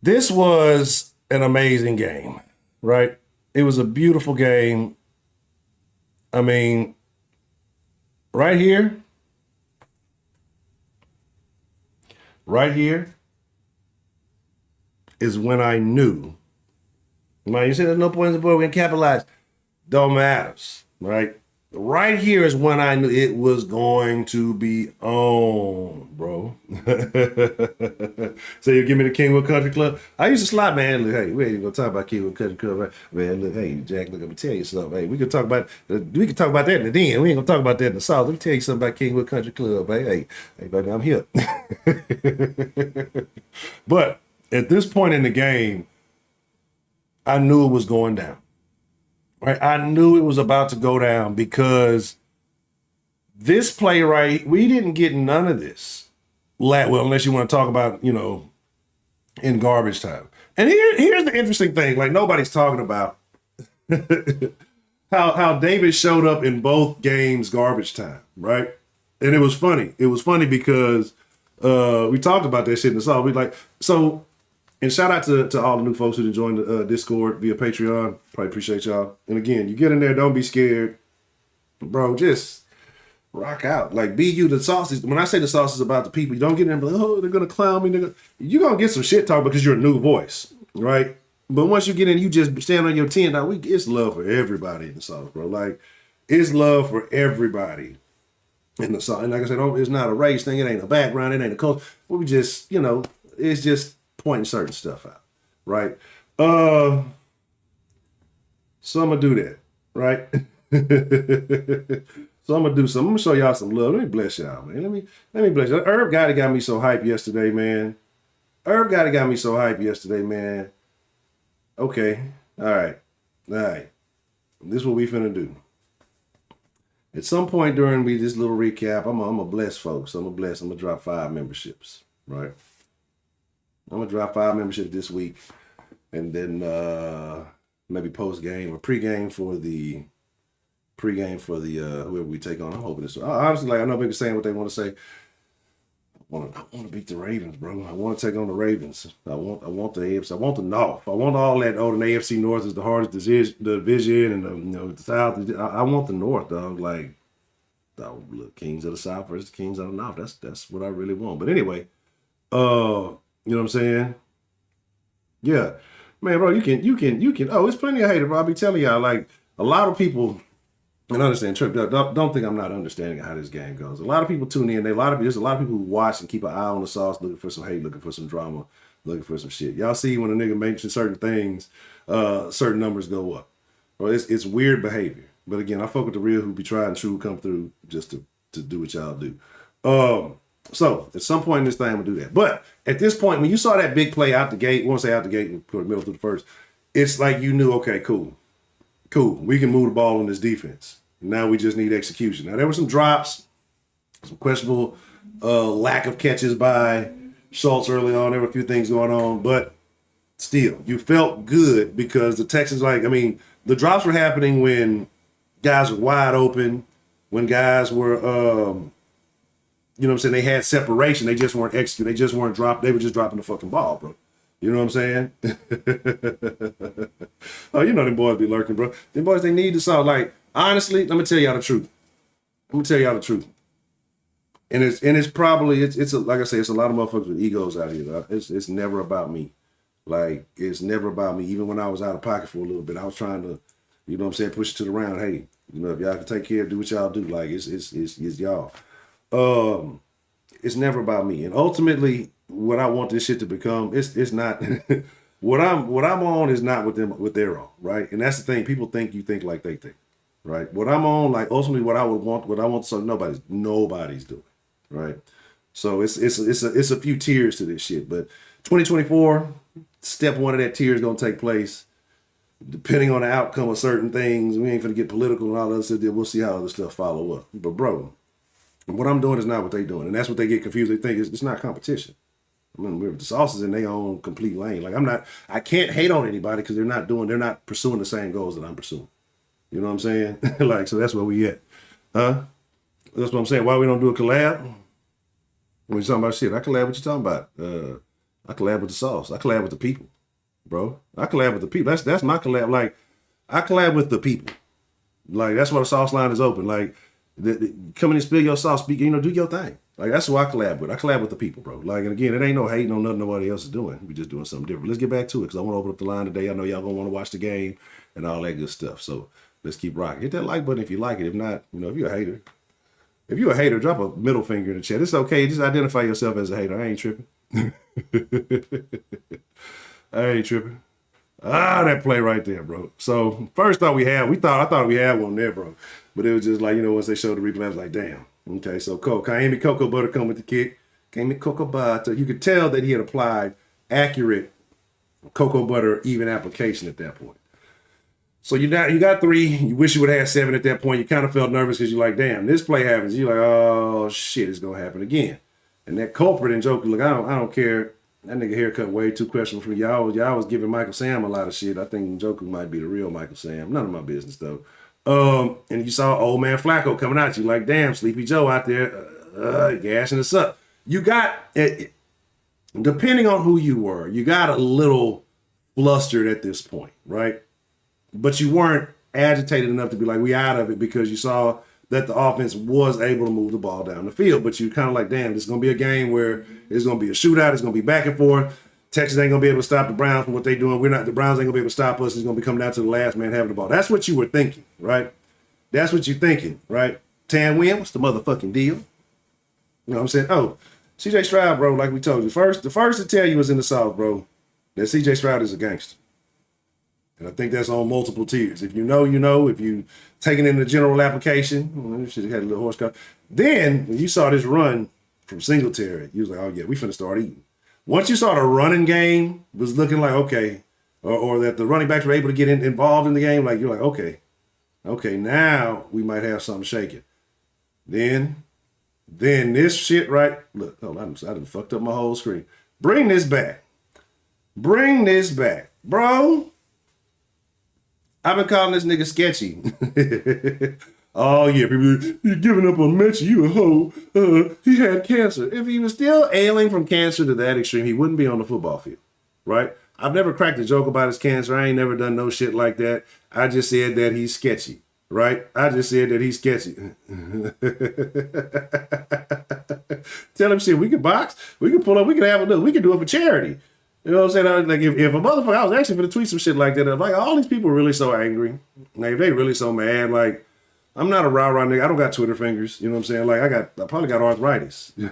This was an amazing game, right? It was a beautiful game. I mean, right here is when I knew. Man, you said there's no point in the board, we can capitalize. Don't matters, right? Right here is when I knew it was going to be on, bro. So you give me the Kingwood Country Club. I used to slide, man. Look, hey, we ain't gonna talk about Kingwood Country Club, right? Man, look, hey, Jack, look, let me tell you something. Hey, we can talk about that in the end. We ain't gonna talk about that in the South. Let me tell you something about Kingwood Country Club, hey, baby, I'm here. But at this point in the game, I knew it was going down. Right, I knew it was about to go down because this play, right, we didn't get none of this. Well, unless you want to talk about, in garbage time. And here's the interesting thing, like nobody's talking about how David showed up in both games garbage time, right? And it was funny. It was funny because we talked about that shit in the song. And shout out to all the new folks who joined the Discord via Patreon. Probably appreciate y'all. And again, you get in there, don't be scared. Bro, just rock out. Like, be you. The sauce is, when I say the sauce is about the people, you don't get in there and be like, oh, they're going to clown me. You're going to get some shit talk because you're a new voice, right? But once you get in, you just stand on your 10. Now, it's love for everybody in the sauce, bro. Like, it's love for everybody in the sauce. And like I said, it's not a race thing. It ain't a background. It ain't a culture. We just, it's just pointing certain stuff out, right? So I'm gonna do that, right? So I'm gonna do something. I'm gonna show y'all some love. Let me bless y'all, man. Let me bless y'all. Herb Gotti got me so hyped yesterday, man. Okay, all right. This is what we finna do. At some point during this little recap, I'm gonna bless folks. I'm gonna drop 5 memberships, right? I'm gonna drop 5 memberships this week, and then maybe post game or pregame for the whoever we take on. I'm hoping this. Honestly, like I know people saying what they want to say. I want to beat the Ravens, bro. I want to take on the Ravens. I want the AFC. I want the North. I want all that. Oh, the AFC North is the hardest division, and the South. I want the North, dog. Like, look, Kings of the South versus Kings of the North. That's what I really want. But anyway, you know what I'm saying? Yeah. Man, bro, you can. Oh, it's plenty of haters, bro. I'll be telling y'all, like, a lot of people, and understand, don't think I'm not understanding how this game goes. A lot of people tune in. There's a lot of people who watch and keep an eye on the sauce, looking for some hate, looking for some drama, looking for some shit. Y'all see when a nigga mentions certain things, certain numbers go up. Bro, it's weird behavior. But again, I fuck with the real who be trying to come through just to do what y'all do. So at some point in this thing, I'm gonna do that. But at this point, when you saw that big play out the gate, we won't say out the gate, middle through the first, it's like you knew, okay, cool. We can move the ball on this defense. Now we just need execution. Now there were some drops, some questionable lack of catches by Schultz early on. There were a few things going on, but still, you felt good because the Texans, the drops were happening when guys were wide open, when guys were, you know what I'm saying, they had separation. They just weren't executing. They just weren't dropping. They were just dropping the fucking ball, bro. You know what I'm saying? Oh, you know them boys be lurking, bro. Them boys, they need to sound like, honestly, let me tell y'all the truth. And it's probably, like I say, it's a lot of motherfuckers with egos out here. Though. It's never about me. Like, it's never about me. Even when I was out of pocket for a little bit, I was trying to, you know what I'm saying, push it to the round. Hey, if y'all can take care of, do what y'all do. Like, it's y'all. It's never about me. And ultimately, what I want this shit to become, it's not, What I'm on is not what they're on, right? And that's the thing. People think you think like they think, right? What I'm on, like ultimately what I want, so nobody's doing, right? So it's a few tiers to this shit. But 2024, step one of that tier is gonna take place. Depending on the outcome of certain things, we ain't gonna get political and all that stuff. We'll see how other stuff follow up. But bro, what I'm doing is not what they doing, and that's what they get confused. They think it's not competition. I mean, the Sauce is in their own complete lane. Like I can't hate on anybody because they're not pursuing the same goals that I'm pursuing. You know what I'm saying? Like, so that's where we at. Huh? That's what I'm saying. Why we don't do a collab? When you're talking about shit, I collab what you talking about. I collab with the Sauce. I collab with the people, bro. I collab with the people. That's my collab. Like, I collab with the people. Like, that's why the Sauce line is open. Like, come in and spill your sauce, speak, do your thing. Like, that's who I collab with. I collab with the people, bro. Like, and again, it ain't no hating on nothing nobody else is doing. We just doing something different. Let's get back to it because I want to open up the line today. I know y'all gonna want to watch the game and all that good stuff. So let's keep rocking. Hit that like button if you like it. If not, if you're a hater. If you're a hater, drop a middle finger in the chat. It's okay. Just identify yourself as a hater. I ain't tripping. I ain't tripping. That play right there, bro. So first thought I thought we had one there, bro. But it was just like, once they showed the replay, I was like, damn. Okay, so Miami Cocoa Butter come with the kick. Miami Cocoa Butter. You could tell that he had applied accurate cocoa butter even application at that point. So you got 3. You wish you would have had 7 at that point. You kind of felt nervous because you're like, damn, this play happens. You're like, oh shit, it's gonna happen again. And that culprit and Joker, look, I don't care. That nigga haircut way too questionable for me. Y'all was giving Michael Sam a lot of shit. I think Joker might be the real Michael Sam. None of my business though. And you saw old man Flacco coming at you like, damn, Sleepy Joe out there gashing us up. You got, depending on who you were, you got a little flustered at this point, right? But you weren't agitated enough to be like, we out of it because you saw that the offense was able to move the ball down the field. But you kind of like, damn, this is going to be a game where it's going to be a shootout. It's going to be back and forth. Texas ain't going to be able to stop the Browns from what they're doing. The Browns ain't going to be able to stop us. It's going to be coming down to the last man having the ball. That's what you were thinking, right? That's what you're thinking, right? Tan Win, what's the motherfucking deal? You know what I'm saying? Oh, CJ Stroud, bro, like we told you. The first to tell you was in the South, bro, that CJ Stroud is a gangster. And I think that's on multiple tiers. If you know, you know. If you taking in the general application, you should have had a little horse car. Then, when you saw this run from Singletary, you was like, oh, yeah, we finna start eating. Once you saw the running game was looking like, okay, or that the running backs were able to get involved in the game, like, you're like, okay, now we might have something shaking. Then this shit, right? Look, oh, I done fucked up my whole screen. Bring this back. Bro. I've been calling this nigga sketchy. Oh, yeah, people, you're giving up on Mitchell, you a hoe. He had cancer. If he was still ailing from cancer to that extreme, he wouldn't be on the football field, right? I've never cracked a joke about his cancer. I ain't never done no shit like that. I just said that he's sketchy, right? Tell him shit, we can box, we can pull up, we can do it for charity. You know what I'm saying? Like if a motherfucker, I was actually going to tweet some shit like that. Like all these people are really so angry. Like if they really so mad, like I'm not a rah-rah nigga. I don't got Twitter fingers. You know what I'm saying? Like I probably got arthritis. I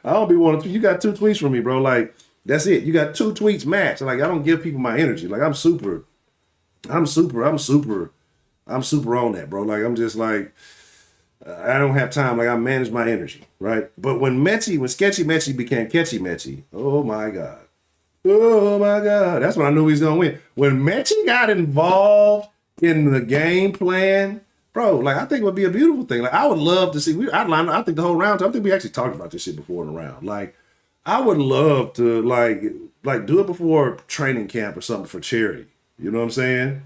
don't be wanting to. You got 2 tweets from me, bro. Like that's it. You got 2 tweets max. Like I don't give people my energy. Like I'm super on that, bro. Like I'm just like, I don't have time. Like I manage my energy, right? But when Sketchy Mechie became Catchy Mechie, oh my God. That's when I knew he was gonna win. When Mechie got involved in the game plan, bro, like I think it would be a beautiful thing. Like I would love to see. I think the whole round. I think we actually talked about this shit before in the round. Like I would love to like do it before training camp or something for charity. You know what I'm saying?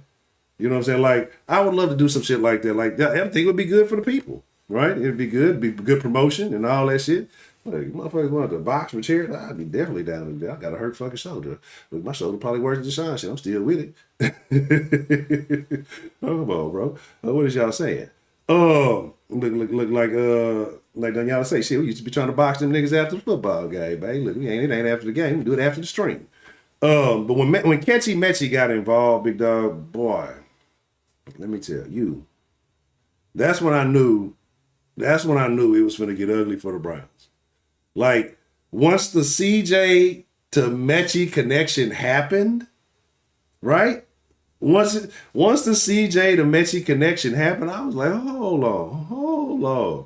Like I would love to do some shit like that. Like that, I think it would be good for the people, right? It'd be good promotion and all that shit. Like motherfuckers want to box for charity, I'd be definitely down with that. I got a hurt fucking shoulder. Look, my shoulder probably worse than Deshaun shit. I'm still with it. Come on, bro. What is y'all saying? Look like don't y'all say shit. We used to be trying to box them niggas after the football game, baby. Look, it ain't after the game. We do it after the stream. But when Catchy Mechie got involved, big dog, boy, let me tell you, that's when I knew it was going to get ugly for the Browns. Like, once the CJ to Mechie connection happened, right? Once the CJ to Mechie connection happened, I was like, hold on.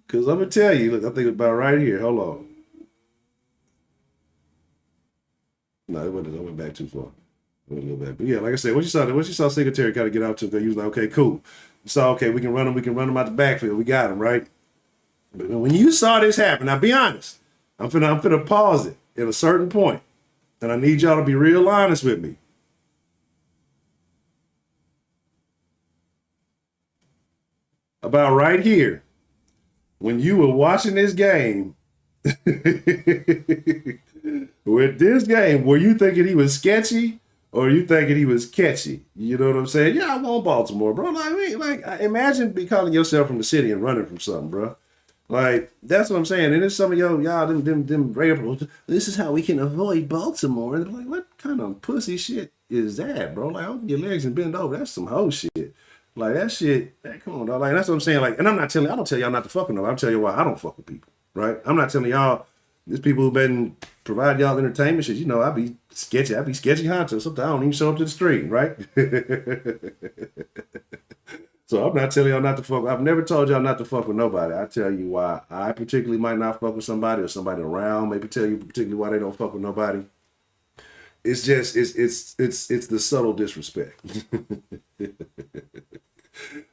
Because I'm going to tell you, look, I think about right here. Hold on. No, I went back too far. I went a little back. But yeah, like I said, what you saw Singletary kind of get out to, he was like, okay, cool. You saw, okay, we can run him out the backfield. We got him, right? But when you saw this happen, now be honest. I'm finna pause it at a certain point. And I need y'all to be real honest with me. About right here, when you were watching this game, with this game, were you thinking he was sketchy or you thinking he was catchy? You know what I'm saying? Yeah, I want Baltimore, bro. Like imagine be calling yourself from the city and running from something, bro. Like, that's what I'm saying. And there's some of y'all, them radio, this is how we can avoid Baltimore. And like, what kind of pussy shit is that, bro? Like, open your legs and bend over. That's some hoe shit. Like, that shit, come on, dog. Like, that's what I'm saying. Like, and I don't tell y'all not to fuck with nobody. I'm telling you why I don't fuck with people, right? I'm not telling y'all, there's people who've been providing y'all entertainment shit. You know, I be sketchy honcho. Sometimes I don't even show up to the stream, right? So I'm not telling y'all not to fuck. I've never told y'all not to fuck with nobody. I tell you why I particularly might not fuck with somebody or somebody around. Maybe tell you particularly why they don't fuck with nobody. It's just it's the subtle disrespect.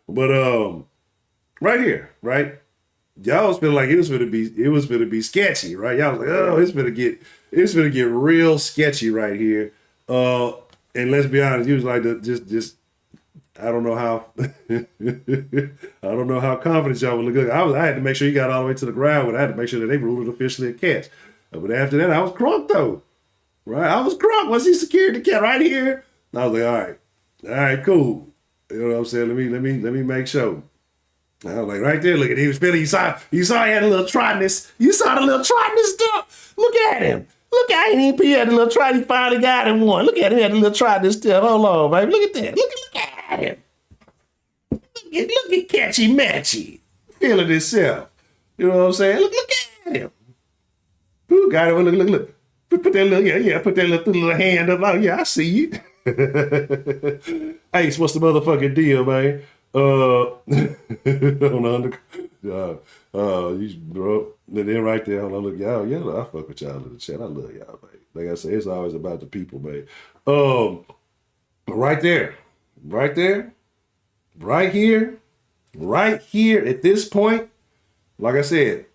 But right here, right? Y'all was feeling like it was gonna be sketchy, right? Y'all was like, oh, it's gonna get real sketchy right here. And let's be honest, you was like just I don't know how confident y'all would look. I had to make sure you got all the way to the ground, but I had to make sure that they ruled it officially a catch. But after that, I was crunk though. Right? I was crunk once he secured the catch right here. I was like, all right, cool. You know what I'm saying? Let me make sure. I was like, right there, look at him. He was feeling, you saw he had a little trotness. You saw the little trotness stuff. Look at him. Look at him. He had a little trot. He finally got him one. Look at him. He had a little trotness stuff. Hold on, baby. Look at that. Look at him. Look at catchy matchy. Feeling himself. You know what I'm saying? Look at him. Who got him? Look. Put that little, put that little hand up. Oh, yeah, I see you. Ace, what's the motherfucking deal, man? You bro. And then right there, hold on, look, y'all, I fuck with y'all in the chat. I love y'all, man. Like I say, it's always about the people, man. Right there, right here at this point, like I said,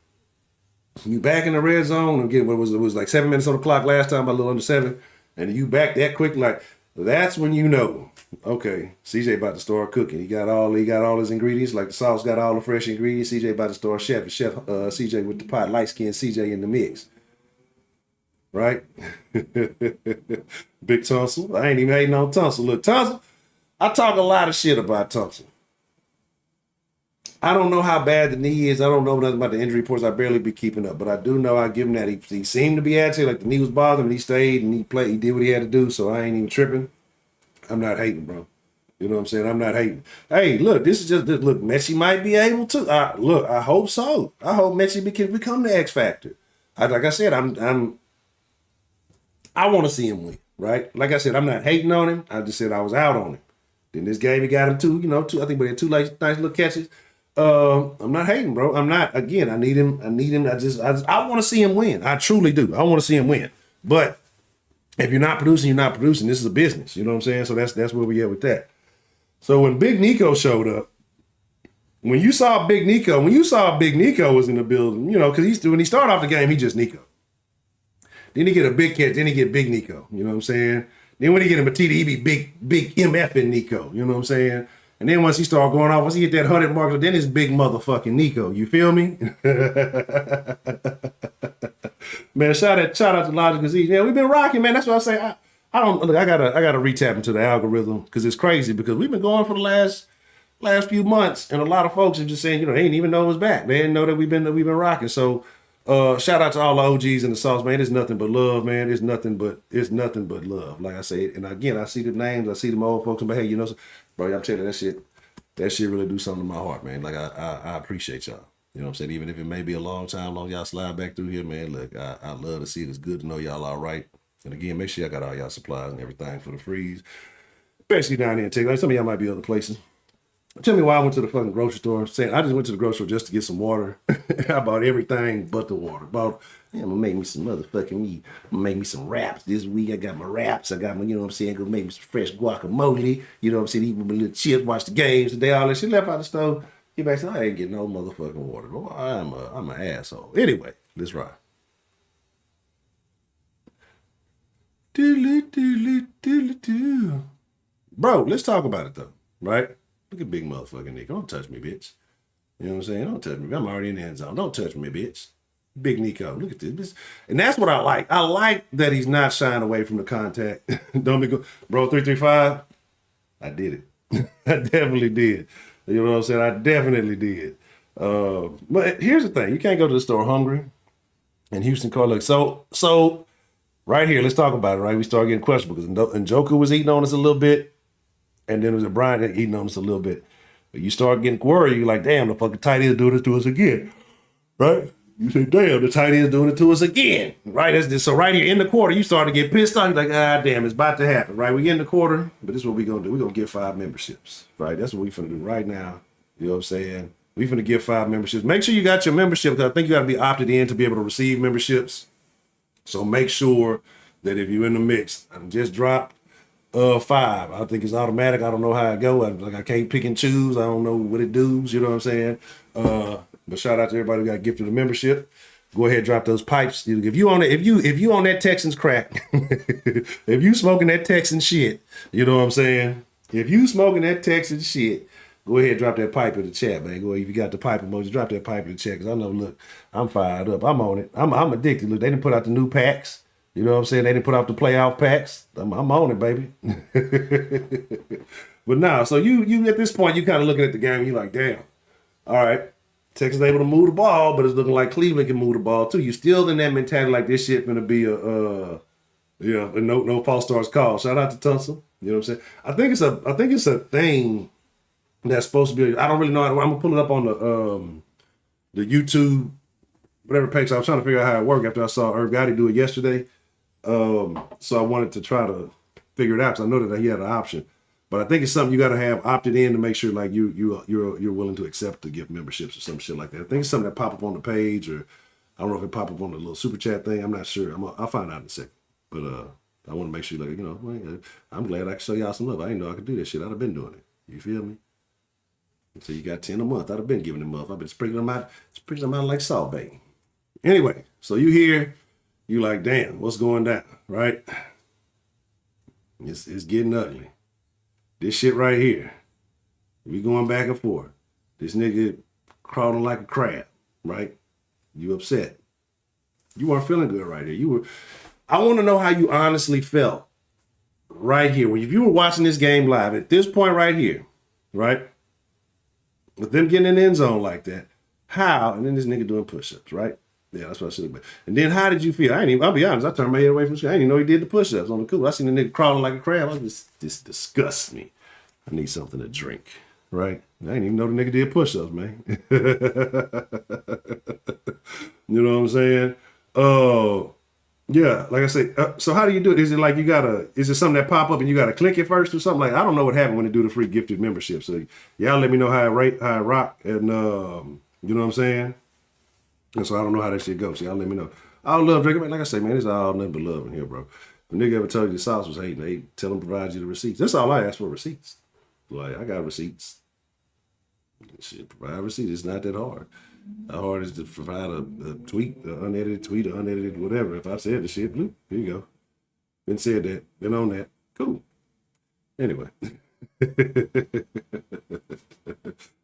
you back in the red zone. Again, it was like 7 minutes on the clock last time, a little under 7, and you back that quick, like that's when you know, okay, CJ about to start cooking. He got all his ingredients, like the sauce got all the fresh ingredients. CJ about to start chef CJ with the pot, light skinned CJ in the mix. Right? Big Tunsil. I ain't even hating on Tunsil. Look, Tunsil, I talk a lot of shit about Tunsil. I don't know how bad the knee is. I don't know nothing about the injury reports. I barely be keeping up, but I do know I give him that. He seemed to be agitated, like the knee was bothering him, and he stayed and he played. He did what he had to do, so I ain't even tripping. I'm not hating, bro. You know what I'm saying? I'm not hating. Hey, look, this is just, look, Messi might be able to. Look, I hope so. I hope Messi can become the X Factor. Like I said, I want to see him win, right? Like I said, I'm not hating on him. I just said I was out on him. Then this game, he got him two, I think we had two nice little catches. I'm not hating, bro. I'm not. Again, I need him. I want to see him win. I truly do. I want to see him win. But if you're not producing, you're not producing. This is a business. You know what I'm saying? So that's where we at with that. So when Big Nico showed up, when you saw Big Nico was in the building, because when he started off the game, he just Nico. Then he get a big catch, then he get Big Nico. You know what I'm saying? Then when he get him a TD, he be big MF in Nico. You know what I'm saying? And then once he start going off, once he hit that 100 mark, then it's big motherfucking Nico. You feel me? Man, shout out to Logic Disease. Yeah, we've been rocking, man. That's what I say. I gotta retap into the algorithm because it's crazy because we've been going for the last few months, and a lot of folks are just saying, they didn't even know it was back. They didn't know that we've been rocking. So shout out to all the OGs in the sauce, man. It's nothing but love, man. It's nothing but love. Like I say, and again, I see the names, I see them old folks, but hey, bro, I'm telling you, that shit really do something to my heart, man. Like I appreciate y'all. You know what I'm saying? Even if it may be a long time, long y'all slide back through here, man. Look, I love to see it. It's good to know y'all all right. And again, make sure y'all got all y'all supplies and everything for the freeze. Especially down here in Texas. Like some of y'all might be other places. Tell me why I went to the fucking grocery store. Saying I just went to the grocery store just to get some water. I bought everything but the water. I'm gonna make me some motherfucking meat. I'm gonna make me some wraps this week. I got my wraps. I got my, you know what I'm saying, gonna make me some fresh guacamole. You know what I'm saying, eat my little chips, watch the games today, all that shit left out the stove. Get back and say, I ain't getting no motherfucking water. Oh, I'm an asshole. Anyway, let's ride. Bro, let's talk about it though, right? Look at big motherfucking Nick. Don't touch me, bitch. You know what I'm saying? Don't touch me. I'm already in the end zone. Don't touch me, bitch. Big Nico. Look at this. And that's what I like. I like that he's not shying away from the contact. Don't be go, bro, 335. I did it. I definitely did. You know what I'm saying? I definitely did. But here's the thing. You can't go to the store hungry. And Houston called, look, so right here, let's talk about it, right? We started getting questionable because Njoku was eating on us a little bit. And then it was a Brian eating on us a little bit. But you start getting worried. You're like, damn, the fucking tight end doing this to us again, right? You say, damn, the tight end's doing it to us again, right? So right here in the quarter, you start to get pissed off. You're like, ah, damn, it's about to happen, right? We get in the quarter, but this is what we're going to do. We're going to get 5 memberships, right? That's what we're finna do right now. You know what I'm saying? We're finna get 5 memberships. Make sure you got your membership because I think you got to be opted in to be able to receive memberships. So make sure that if you're in the mix, I just dropped 5. I think it's automatic. I don't know how it go. I can't pick and choose. I don't know what it does. You know what I'm saying? But shout out to everybody who got gifted a membership. Go ahead, drop those pipes. If you on that Texans crack, if you smoking that Texan shit, you know what I'm saying? If you smoking that Texan shit, go ahead, drop that pipe in the chat, man. Go ahead, if you got the pipe emoji, drop that pipe in the chat. Cause I know, look, I'm fired up. I'm on it. I'm addicted. Look, they didn't put out the new packs. You know what I'm saying? They didn't put out the playoff packs. I'm on it, baby. But now, so you at this point, you kind of looking at the game and you're like, damn, all right, Texas able to move the ball, but it's looking like Cleveland can move the ball too. You still in that mentality like this shit gonna be a no false starts call. Shout out to Tunsil. You know what I'm saying? I think it's a thing that's supposed to be. I don't really know. I'm gonna pull it up on the YouTube whatever page. I was trying to figure out how it worked after I saw Herb Gotti do it yesterday. So I wanted to try to figure it out because I know that he had an option. But I think it's something you got to have opted in to make sure like you're willing to accept to give memberships or some shit like that. I think it's something that pop up on the page, or I don't know if it pop up on the little super chat thing. I'm not sure. I'll find out in a second. But I want to make sure, like, you know, I'm glad I can show y'all some love. I didn't know I could do that shit. I'd have been doing it. You feel me? So you got 10 a month. I'd have been giving them month. I've been sprinkling them out like Salt Bay. Anyway, so you here, you like, damn, what's going down, right? It's getting ugly. This shit right here, we going back and forth. This nigga crawling like a crab, right? You upset. You weren't feeling good right here. I want to know how you honestly felt right here. If you were watching this game live at this point right here, right? With them getting in the end zone like that, how? And then this nigga doing push-ups, right? Yeah, that's what I should have been. And then how did you feel? I'll be honest, I turned my head away from the screen. I didn't even know he did the push-ups on the cool. I seen the nigga crawling like a crab. This disgusts me. I need something to drink, right? I didn't even know the nigga did push-ups, man. You know what I'm saying? Oh, yeah, like I said, so how do you do it? Is it like is it something that pop up and you got to click it first or something? Like, I don't know what happened when they do the free gifted membership. So y'all let me know how it rock, and you know what I'm saying? And so I don't know how that shit goes. So y'all let me know. I love drinking, man. Like I say, man, it's all nothing but love in here, bro. If a nigga ever told you the sauce was hating, they tell them provide you the receipts. That's all I ask for, receipts. Like, I got receipts. Shit, provide receipts. It's not that hard. How hard is to provide a tweet, an unedited, whatever. If I said the shit, bloop, here you go. Been said that, been on that. Cool. Anyway.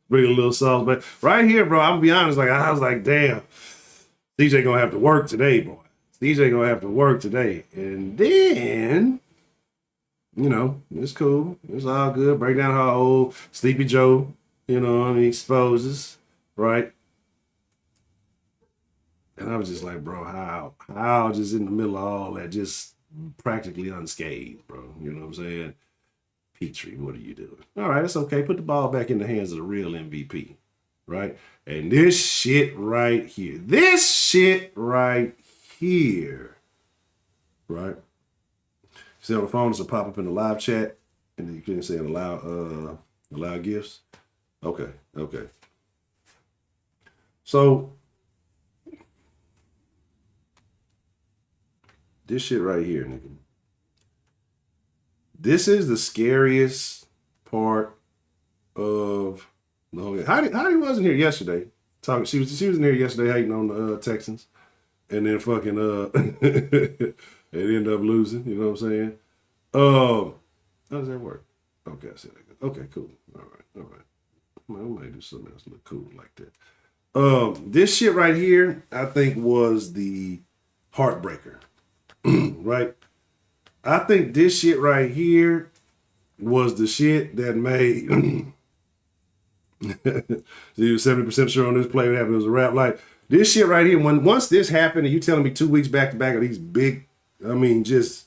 Bring a little sauce, but right here, bro, I'm gonna be honest, like I was like, damn, CJ gonna have to work today, boy. CJ gonna have to work today. And then, you know, it's cool. It's all good. Break down how old Sleepy Joe, you know, he exposes, right? And I was just like, bro, how just in the middle of all that, just practically unscathed, bro. You know what I'm saying? Petrie, what are you doing? All right, it's okay. Put the ball back in the hands of the real MVP, right? And this shit right here, right? See on the phone, it's a pop up in the live chat, and then you can say allow gifts. Okay. So this shit right here, nigga. This is the scariest part of the whole game. Heidi wasn't here yesterday. She was in here yesterday hating on the Texans, and then fucking it ended up losing. You know what I'm saying? How does that work? Okay, I said that. Okay, cool. All right. I might do something else look cool like that. This shit right here, I think, was the heartbreaker. Right? I think this shit right here was the shit that made you 70% sure on this play would happen. It was a wrap. Like this shit right here, once this happened, and you telling me 2 weeks back to back of these big, just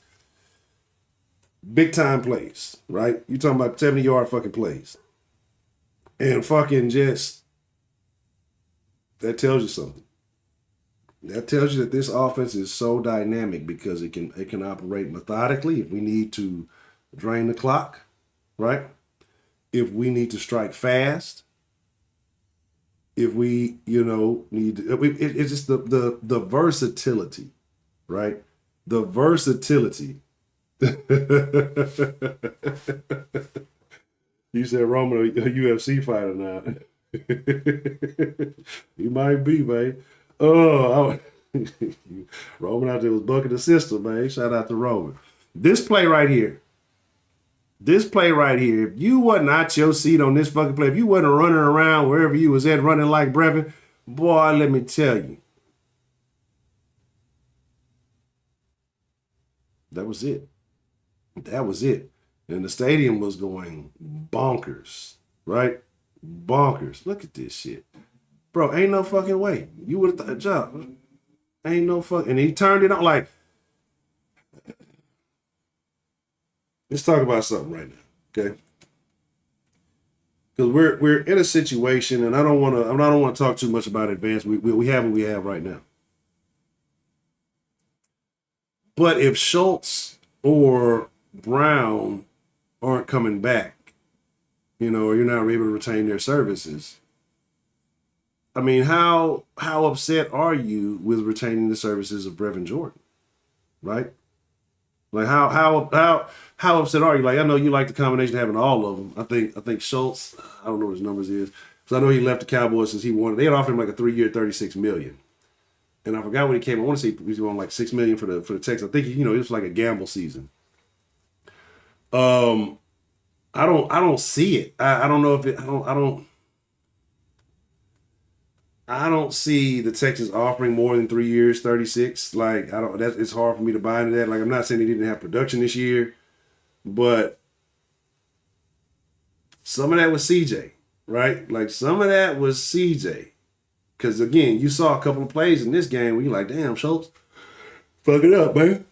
big time plays, right? You talking about 70-yard fucking plays. And fucking just, that tells you something. That tells you that this offense is so dynamic because it can operate methodically if we need to drain the clock, right? If we need to strike fast, if we, need to, it's just the versatility, right? The versatility. You said Roman a UFC fighter now. He might be, man. Oh, Roman out there was bucking the system, man. Shout out to Roman. This play right here. If you wasn't out your seat on this fucking play, if you wasn't running around wherever you was at, running like Brevin, boy, let me tell you. That was it. And the stadium was going bonkers, right? Bonkers. Look at this shit. Bro, ain't no fucking way. You would have thought a job. Ain't no fucking. And he turned it on like. Let's talk about something right now, okay? Because we're in a situation, and I don't want to talk too much about advance. We have what we have right now. But if Schultz or Brown aren't coming back, or you're not able to retain their services. I mean, how upset are you with retaining the services of Brevin Jordan, right? Like how upset are you? Like I know you like the combination of having all of them. I think Schultz, I don't know what his numbers is, because I know he left the Cowboys since he wanted. They had offered him like a 3-year, $36 million, and I forgot when he came. I want to say he was on like $6 million for the Texans. I think it was like a gamble season. I don't see it. I don't know if it. I don't see the Texans offering more than 3 years, 36. Like it's hard for me to buy into that. Like I'm not saying he didn't have production this year, but some of that was CJ, right? Like some of that was CJ. Because again, you saw a couple of plays in this game where you're like, damn, Schultz, fuck it up, man.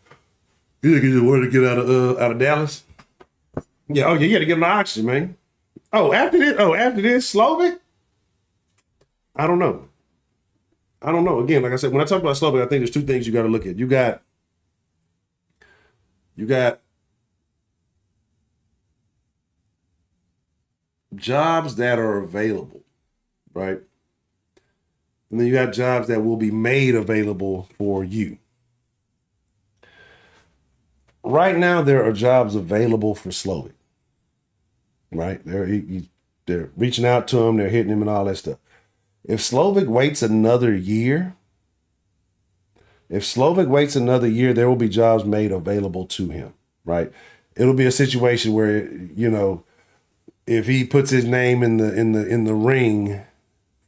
You think he just wanted to get out of Dallas? Yeah, you got to get him the oxygen, man. After this, Slovak? I don't know. Again, like I said, when I talk about Slovak, I think there's two things you got to look at. You got jobs that are available, right? And then you got jobs that will be made available for you. Right now, there are jobs available for Slovak, right? They're reaching out to him, they're hitting him and all that stuff. If Slovak waits another year, there will be jobs made available to him, right? It'll be a situation where, if he puts his name in the ring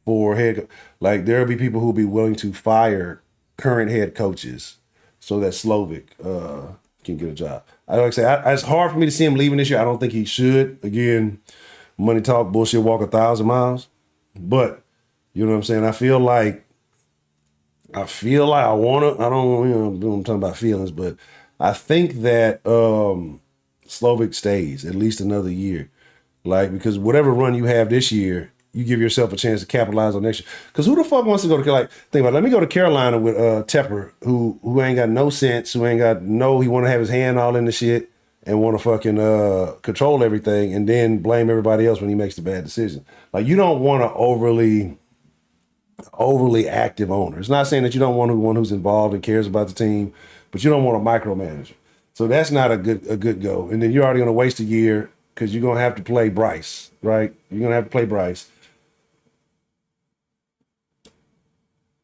for head, like there'll be people who'll be willing to fire current head coaches so that Slovak can get a job. It's hard for me to see him leaving this year. I don't think he should. Again, money talk, bullshit walk 1,000 miles. But you know what I'm saying? I feel like I'm talking about feelings, but I think that Slovak stays at least another year. Like, because whatever run you have this year, you give yourself a chance to capitalize on next year. Because who the fuck wants to go to, like, think about it. Let me go to Carolina with Tepper, who ain't got no sense, he want to have his hand all in the shit and want to fucking control everything and then blame everybody else when he makes the bad decision. Like, you don't want an overly active owner. It's not saying that you don't want one who's involved and cares about the team, but you don't want a micromanager. So that's not a good go. And then you're already going to waste a year because you're going to have to play Bryce, right? You're going to have to play Bryce.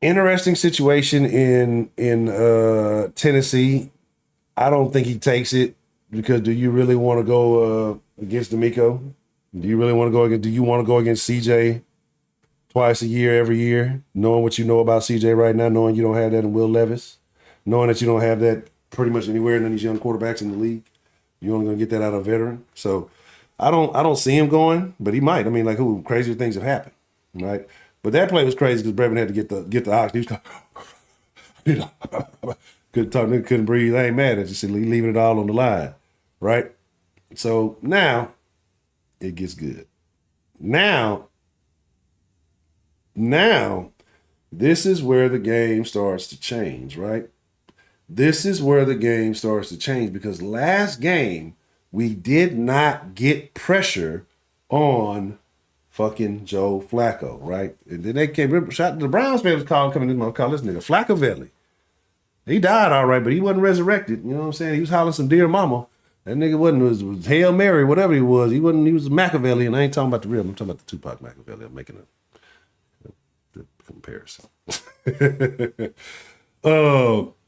Interesting situation in Tennessee. I don't think he takes it because do you really want to go against D'Amico? Do you really want to go against? Do you want to go against CJ twice a year, every year, knowing what you know about CJ right now, knowing you don't have that in Will Levis, knowing that you don't have that pretty much anywhere in these young quarterbacks in the league? You're only going to get that out of a veteran. So I don't see him going, but he might. I mean, like, crazier things have happened, right? But that play was crazy because Brevin had to get the ox. He was couldn't talk, couldn't breathe. I ain't mad at you. Said leaving it all on the line, right? So now it gets good. Now this is where the game starts to change, right? This is where the game starts to change because last game we did not get pressure on fucking Joe Flacco, right? And then they came, shot the Browns fans call this nigga Flaccavelli. He died all right, but he wasn't resurrected. You know what I'm saying? He was hollering some dear mama. That nigga was Hail Mary, whatever he was. He was Machiavelli, and I ain't talking about the real. I'm talking about the Tupac Machiavelli. I'm making a comparison.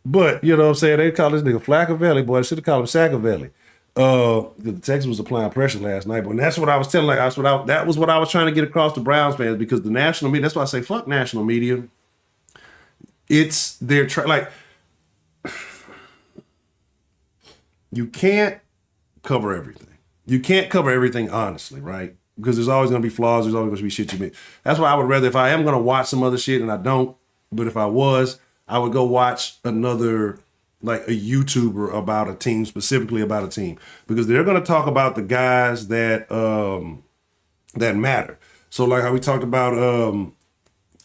But you know what I'm saying? They call this nigga Flaccavelli, boy. They should have called him Saccavelli. The Texans was applying pressure last night, but that's what I was telling. That was what I was trying to get across to Browns fans because the national media. That's why I say fuck national media. It's their you can't cover everything. You can't cover everything honestly, right? Because there's always going to be flaws. There's always going to be shit you miss. That's why I would rather, if I am going to watch some other shit, and I don't, but if I was, I would go watch another, like a YouTuber about a team, specifically about a team, because they're going to talk about the guys that that matter. So like how we talked about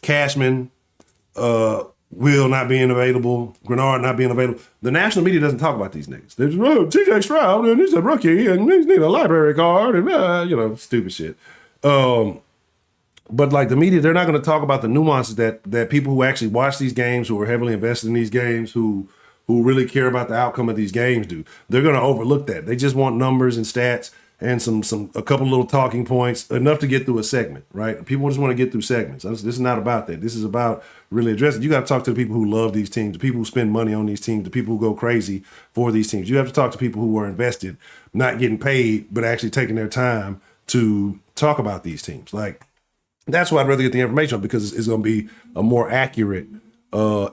Cashman, Will not being available, Grenard not being available. The national media doesn't talk about these niggas. They're just, CJ Stroud, and he's a rookie, and he's need a library card, and stupid shit. But like the media, they're not going to talk about the nuances that people who actually watch these games, who are heavily invested in these games, who really care about the outcome of these games do. They're going to overlook that. They just want numbers and stats and a couple little talking points, enough to get through a segment, right? People just want to get through segments. This is not about that. This is about really addressing. You got to talk to the people who love these teams, the people who spend money on these teams, the people who go crazy for these teams. You have to talk to people who are invested, not getting paid, but actually taking their time to talk about these teams. Like, that's why I'd rather get the information on, because it's going to be a more accurate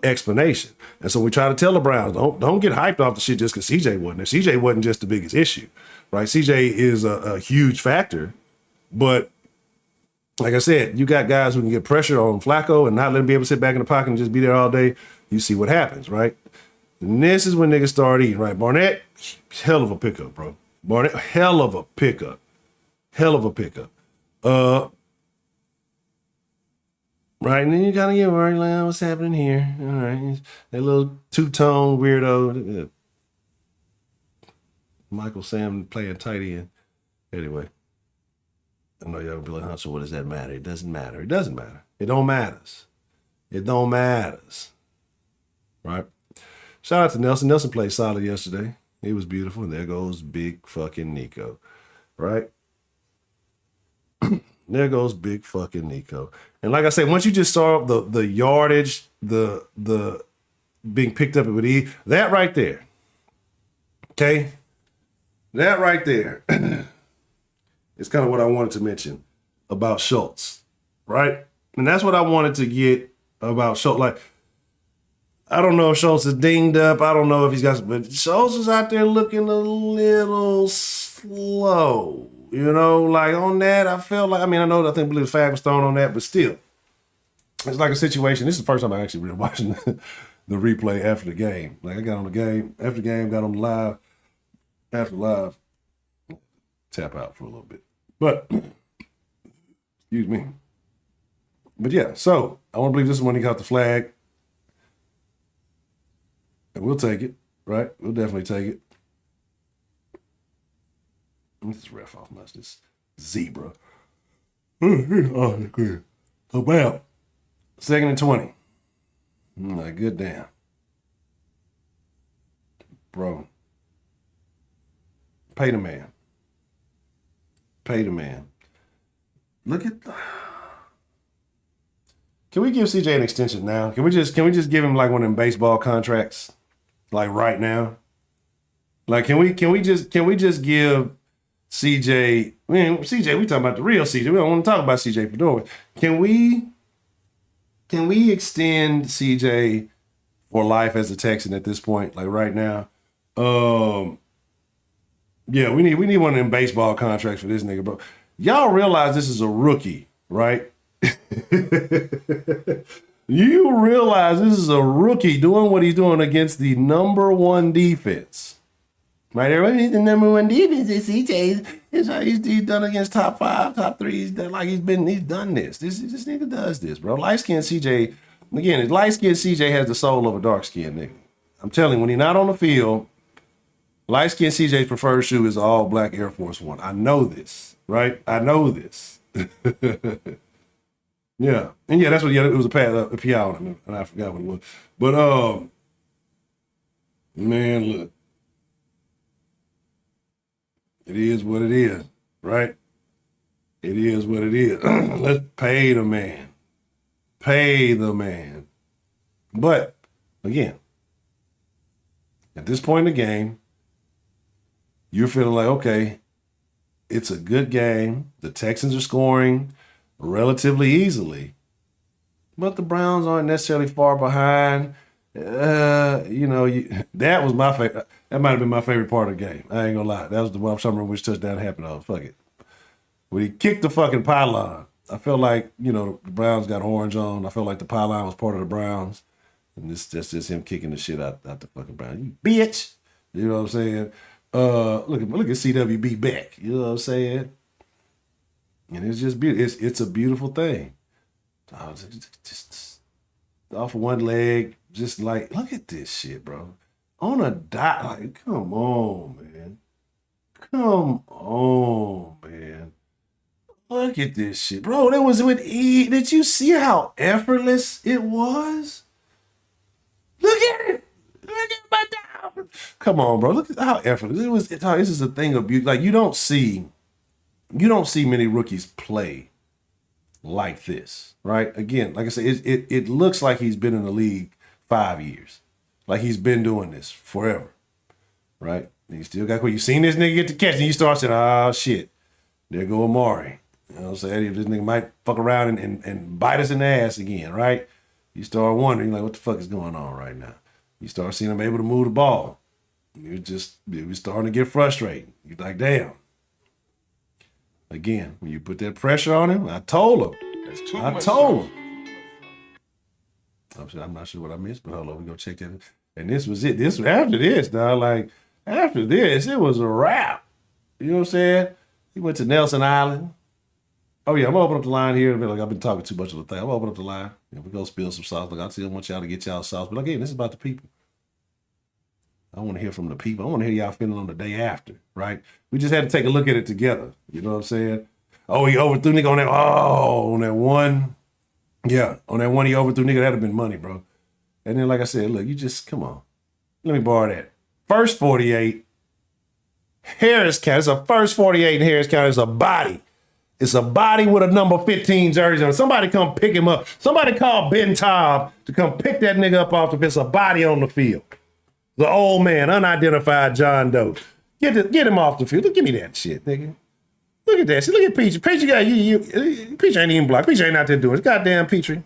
explanation. And so we try to tell the Browns, don't get hyped off the shit just because CJ wasn't there. CJ wasn't just the biggest issue, right? CJ is a huge factor, but like I said, you got guys who can get pressure on Flacco and not let him be able to sit back in the pocket and just be there all day. You see what happens, right? And this is when niggas start eating, right? Barnett, hell of a pickup, bro. Barnett, hell of a pickup. Right, and then you gotta get worried, like, what's happening here? All right, that little two-tone weirdo. Michael Sam playing tight end. Anyway, I know y'all be like, honcho, what does that matter? It doesn't matter. It doesn't matter. It don't matters. It don't matters. Right? Shout out to Nelson. Nelson played solid yesterday. It was beautiful. And there goes big fucking Nico. Right? There goes big fucking Nico. And like I said, once you just saw the yardage, the being picked up with E, that right there, okay? That right there is kind of what I wanted to mention about Schultz, right? And that's what I wanted to get about Schultz. Like, I don't know if Schultz is dinged up. I don't know if he's got, but Schultz is out there looking a little slow. You know, like on that, I felt like, I think Blue Fag was thrown on that, but still, it's like a situation. This is the first time I actually really watching the replay after the game. Like, I got on the game, after the game, got on the live, after live, tap out for a little bit. But, excuse me, But yeah, so I want to believe this is when he got the flag. And we'll take it, right? We'll definitely take it. Let me just ref off this zebra. Oh, good. So, bam. 2nd and 20. Like, good damn. Bro. Pay the man. Pay the man. Look at... Can we give CJ an extension now? Can we just give him like one of them baseball contracts? Like right now? Like, can we just give CJ... I mean, CJ, we talking about the real CJ. We don't want to talk about CJ Fedora. Can we extend CJ for life as a Texan at this point, like right now? Yeah, we need one of them baseball contracts for this nigga, bro. Y'all realize this is a rookie, right? You realize this is a rookie doing what he's doing against the number 1 defense. Right? Everybody, the number 1 defense is CJ. He's done against top 5, top 3. He's done this. This nigga does this, bro. Light-skinned CJ, again, light-skinned CJ has the soul of a dark-skinned nigga. I'm telling you, when he's not on the field, light-skinned CJ's preferred shoe is all black Air Force One. I know this, right? I know this. Yeah. And yeah, that's what, it was a PI on him, and I forgot what it was. But, man, look. It is what it is, right? It is what it is. Let's pay the man. Pay the man. But, again, at this point in the game, you're feeling like, okay, it's a good game. The Texans are scoring relatively easily, but the Browns aren't necessarily far behind. That was my favorite. That might have been my favorite part of the game. I ain't gonna lie. That was the one I'm trying to remember which touchdown happened on. Fuck it. When he kicked the fucking pylon, I felt like, the Browns got orange on. I felt like the pylon was part of the Browns. And that's just him kicking the shit out the fucking Browns. You bitch. You know what I'm saying? Look at CWB back. You know what I'm saying? And it's just beautiful. It's a beautiful thing. Just off of one leg, just like, look at this shit, bro. On a dot, like, come on, man. Come on, man. Look at this shit, bro. That was with E. Did you see how effortless it was? Look at it. Look at my down. Come on, bro. Look at how effortless it was. This is a thing of beauty. Like, you don't see many rookies play like this, right? Again, like I said, it looks like he's been in the league 5 years. Like he's been doing this forever, right? And you still got, you seen this nigga get the catch and you start saying, oh shit, there go Amari. You know what I'm saying? This nigga might fuck around and bite us in the ass again, right? You start wondering, like, what the fuck is going on right now? You start seeing him able to move the ball. You're starting to get frustrated. You're like, damn. Again, when you put that pressure on him, I told him. I told him. I'm not sure what I missed, but hold on, we go check that. And this was it. After this, it was a wrap. You know what I'm saying? He went to Nelson Island. Oh yeah, I'm gonna open up the line here. Like, I've been talking too much of the thing. I'm gonna open up the line. We're gonna spill some sauce. Like, I still want y'all to get y'all sauce. But again, this is about the people. I want to hear from the people. I want to hear y'all feeling on the day after, right? We just had to take a look at it together. You know what I'm saying? Oh, he overthrew nigga on that. Oh, on that one. Yeah, on that one he overthrew nigga. That'd have been money, bro. And then, like I said, look, you just, come on. Let me borrow that. First 48, Harris County. It's a first 48 in Harris County. It's a body. It's a body with a number 15 jersey on. Somebody come pick him up. Somebody call Ben Taub to come pick that nigga up off the field. It's a body on the field. The old man, unidentified John Doe. Get him off the field. Look, give me that shit, nigga. Look at that shit. Look at Petrie. Petrie got Petrie ain't even blocked. Petrie ain't out there doing it. Goddamn Petrie.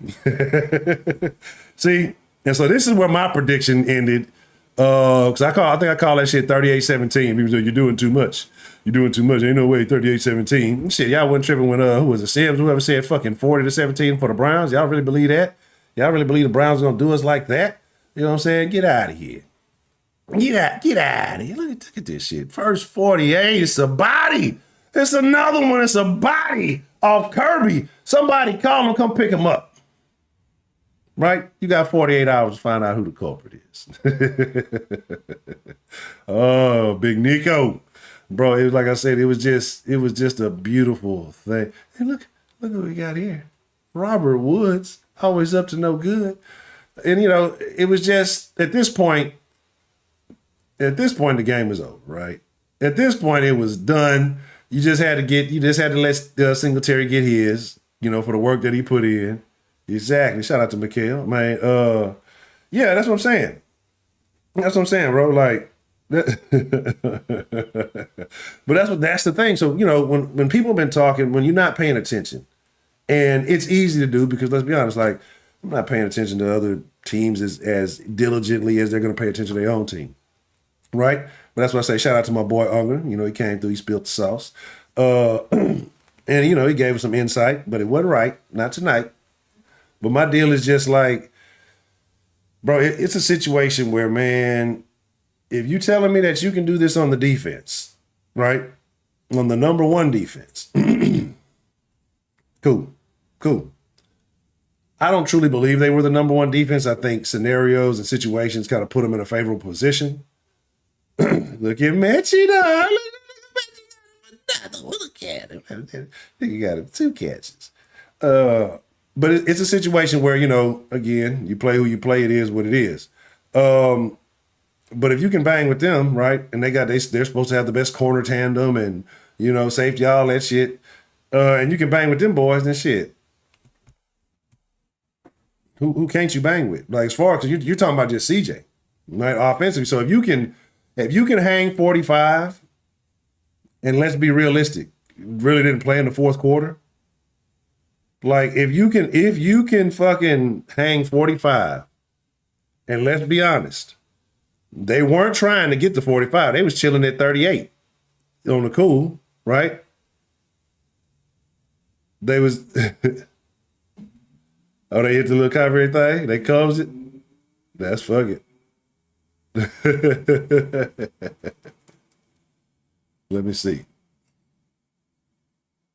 See, and so this is where my prediction ended. Because I think I call that shit 38-17. People say, you're doing too much. You're doing too much. Ain't no way 38-17. Shit, y'all wasn't tripping when who was it? Sims, whoever said fucking 40-17 for the Browns. Y'all really believe that? Y'all really believe the Browns gonna do us like that? You know what I'm saying? Get out of here. Get out of here. Look at this shit. First 48, it's a body. It's another one. It's a body off Kirby. Somebody call him, come pick him up. Right? You got 48 hours to find out who the culprit is. Oh, Big Nico. Bro, it was like I said, it was just a beautiful thing. And look what we got here. Robert Woods, always up to no good. And it was just at this point, the game was over, right? At this point, it was done. You just had to let Singletary get his, for the work that he put in. Exactly. Shout out to Mikhail, man. Yeah, that's what I'm saying. That's what I'm saying, bro. Like, but that's the thing. So, when people have been talking, when you're not paying attention, and it's easy to do because let's be honest, like, I'm not paying attention to other teams as diligently as they're going to pay attention to their own team. Right? But that's why I say shout out to my boy Unger. He came through, he spilled the sauce. And, he gave us some insight, but it wasn't right. Not tonight. But my deal is just like, bro, it's a situation where, man, if you telling me that you can do this on the defense, right? On the number one defense. Cool. I don't truly believe they were the number one defense. I think scenarios and situations kind of put them in a favorable position. Look at Mechie, dog. Look at him. You got him 2 catches. But it's a situation where, again, you play who you play. It is what it is. But if you can bang with them, right, and they're supposed to have the best corner tandem and, safety, all that shit, and you can bang with them boys, then shit. Who can't you bang with? Like, as far as you're talking about just CJ, right, offensively. So if you can hang 45, and let's be realistic, really didn't play in the fourth quarter. Like, if you can fucking hang 45, and let's be honest, they weren't trying to get to 45. They was chilling at 38 on the cool, right? They was oh, they hit the little cover thing? They closed it? That's fuck it. Let me see.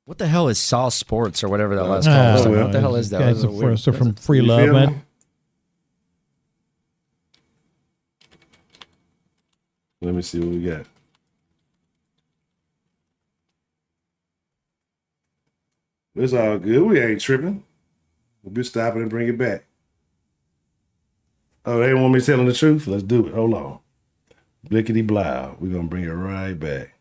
What the hell is Saw Sports or whatever that last call was? What the hell is that? Guys are from Free Love, man. Let me see what we got. It's all good. We ain't tripping. We'll be stopping and bring it back. Oh, they want me telling the truth? Let's do it. Hold on. Blickety blow. We're going to bring it right back.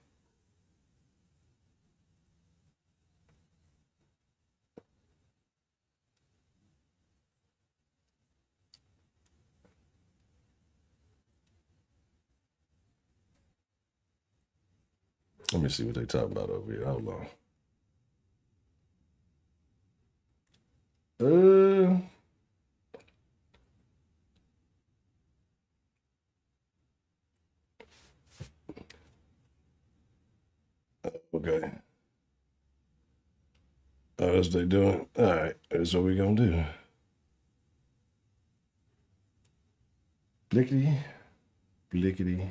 Let me see what they talking about over here. Hold on. Okay. Oh, that's what they doing. All right, that's what we gonna do. Blickety, blickety.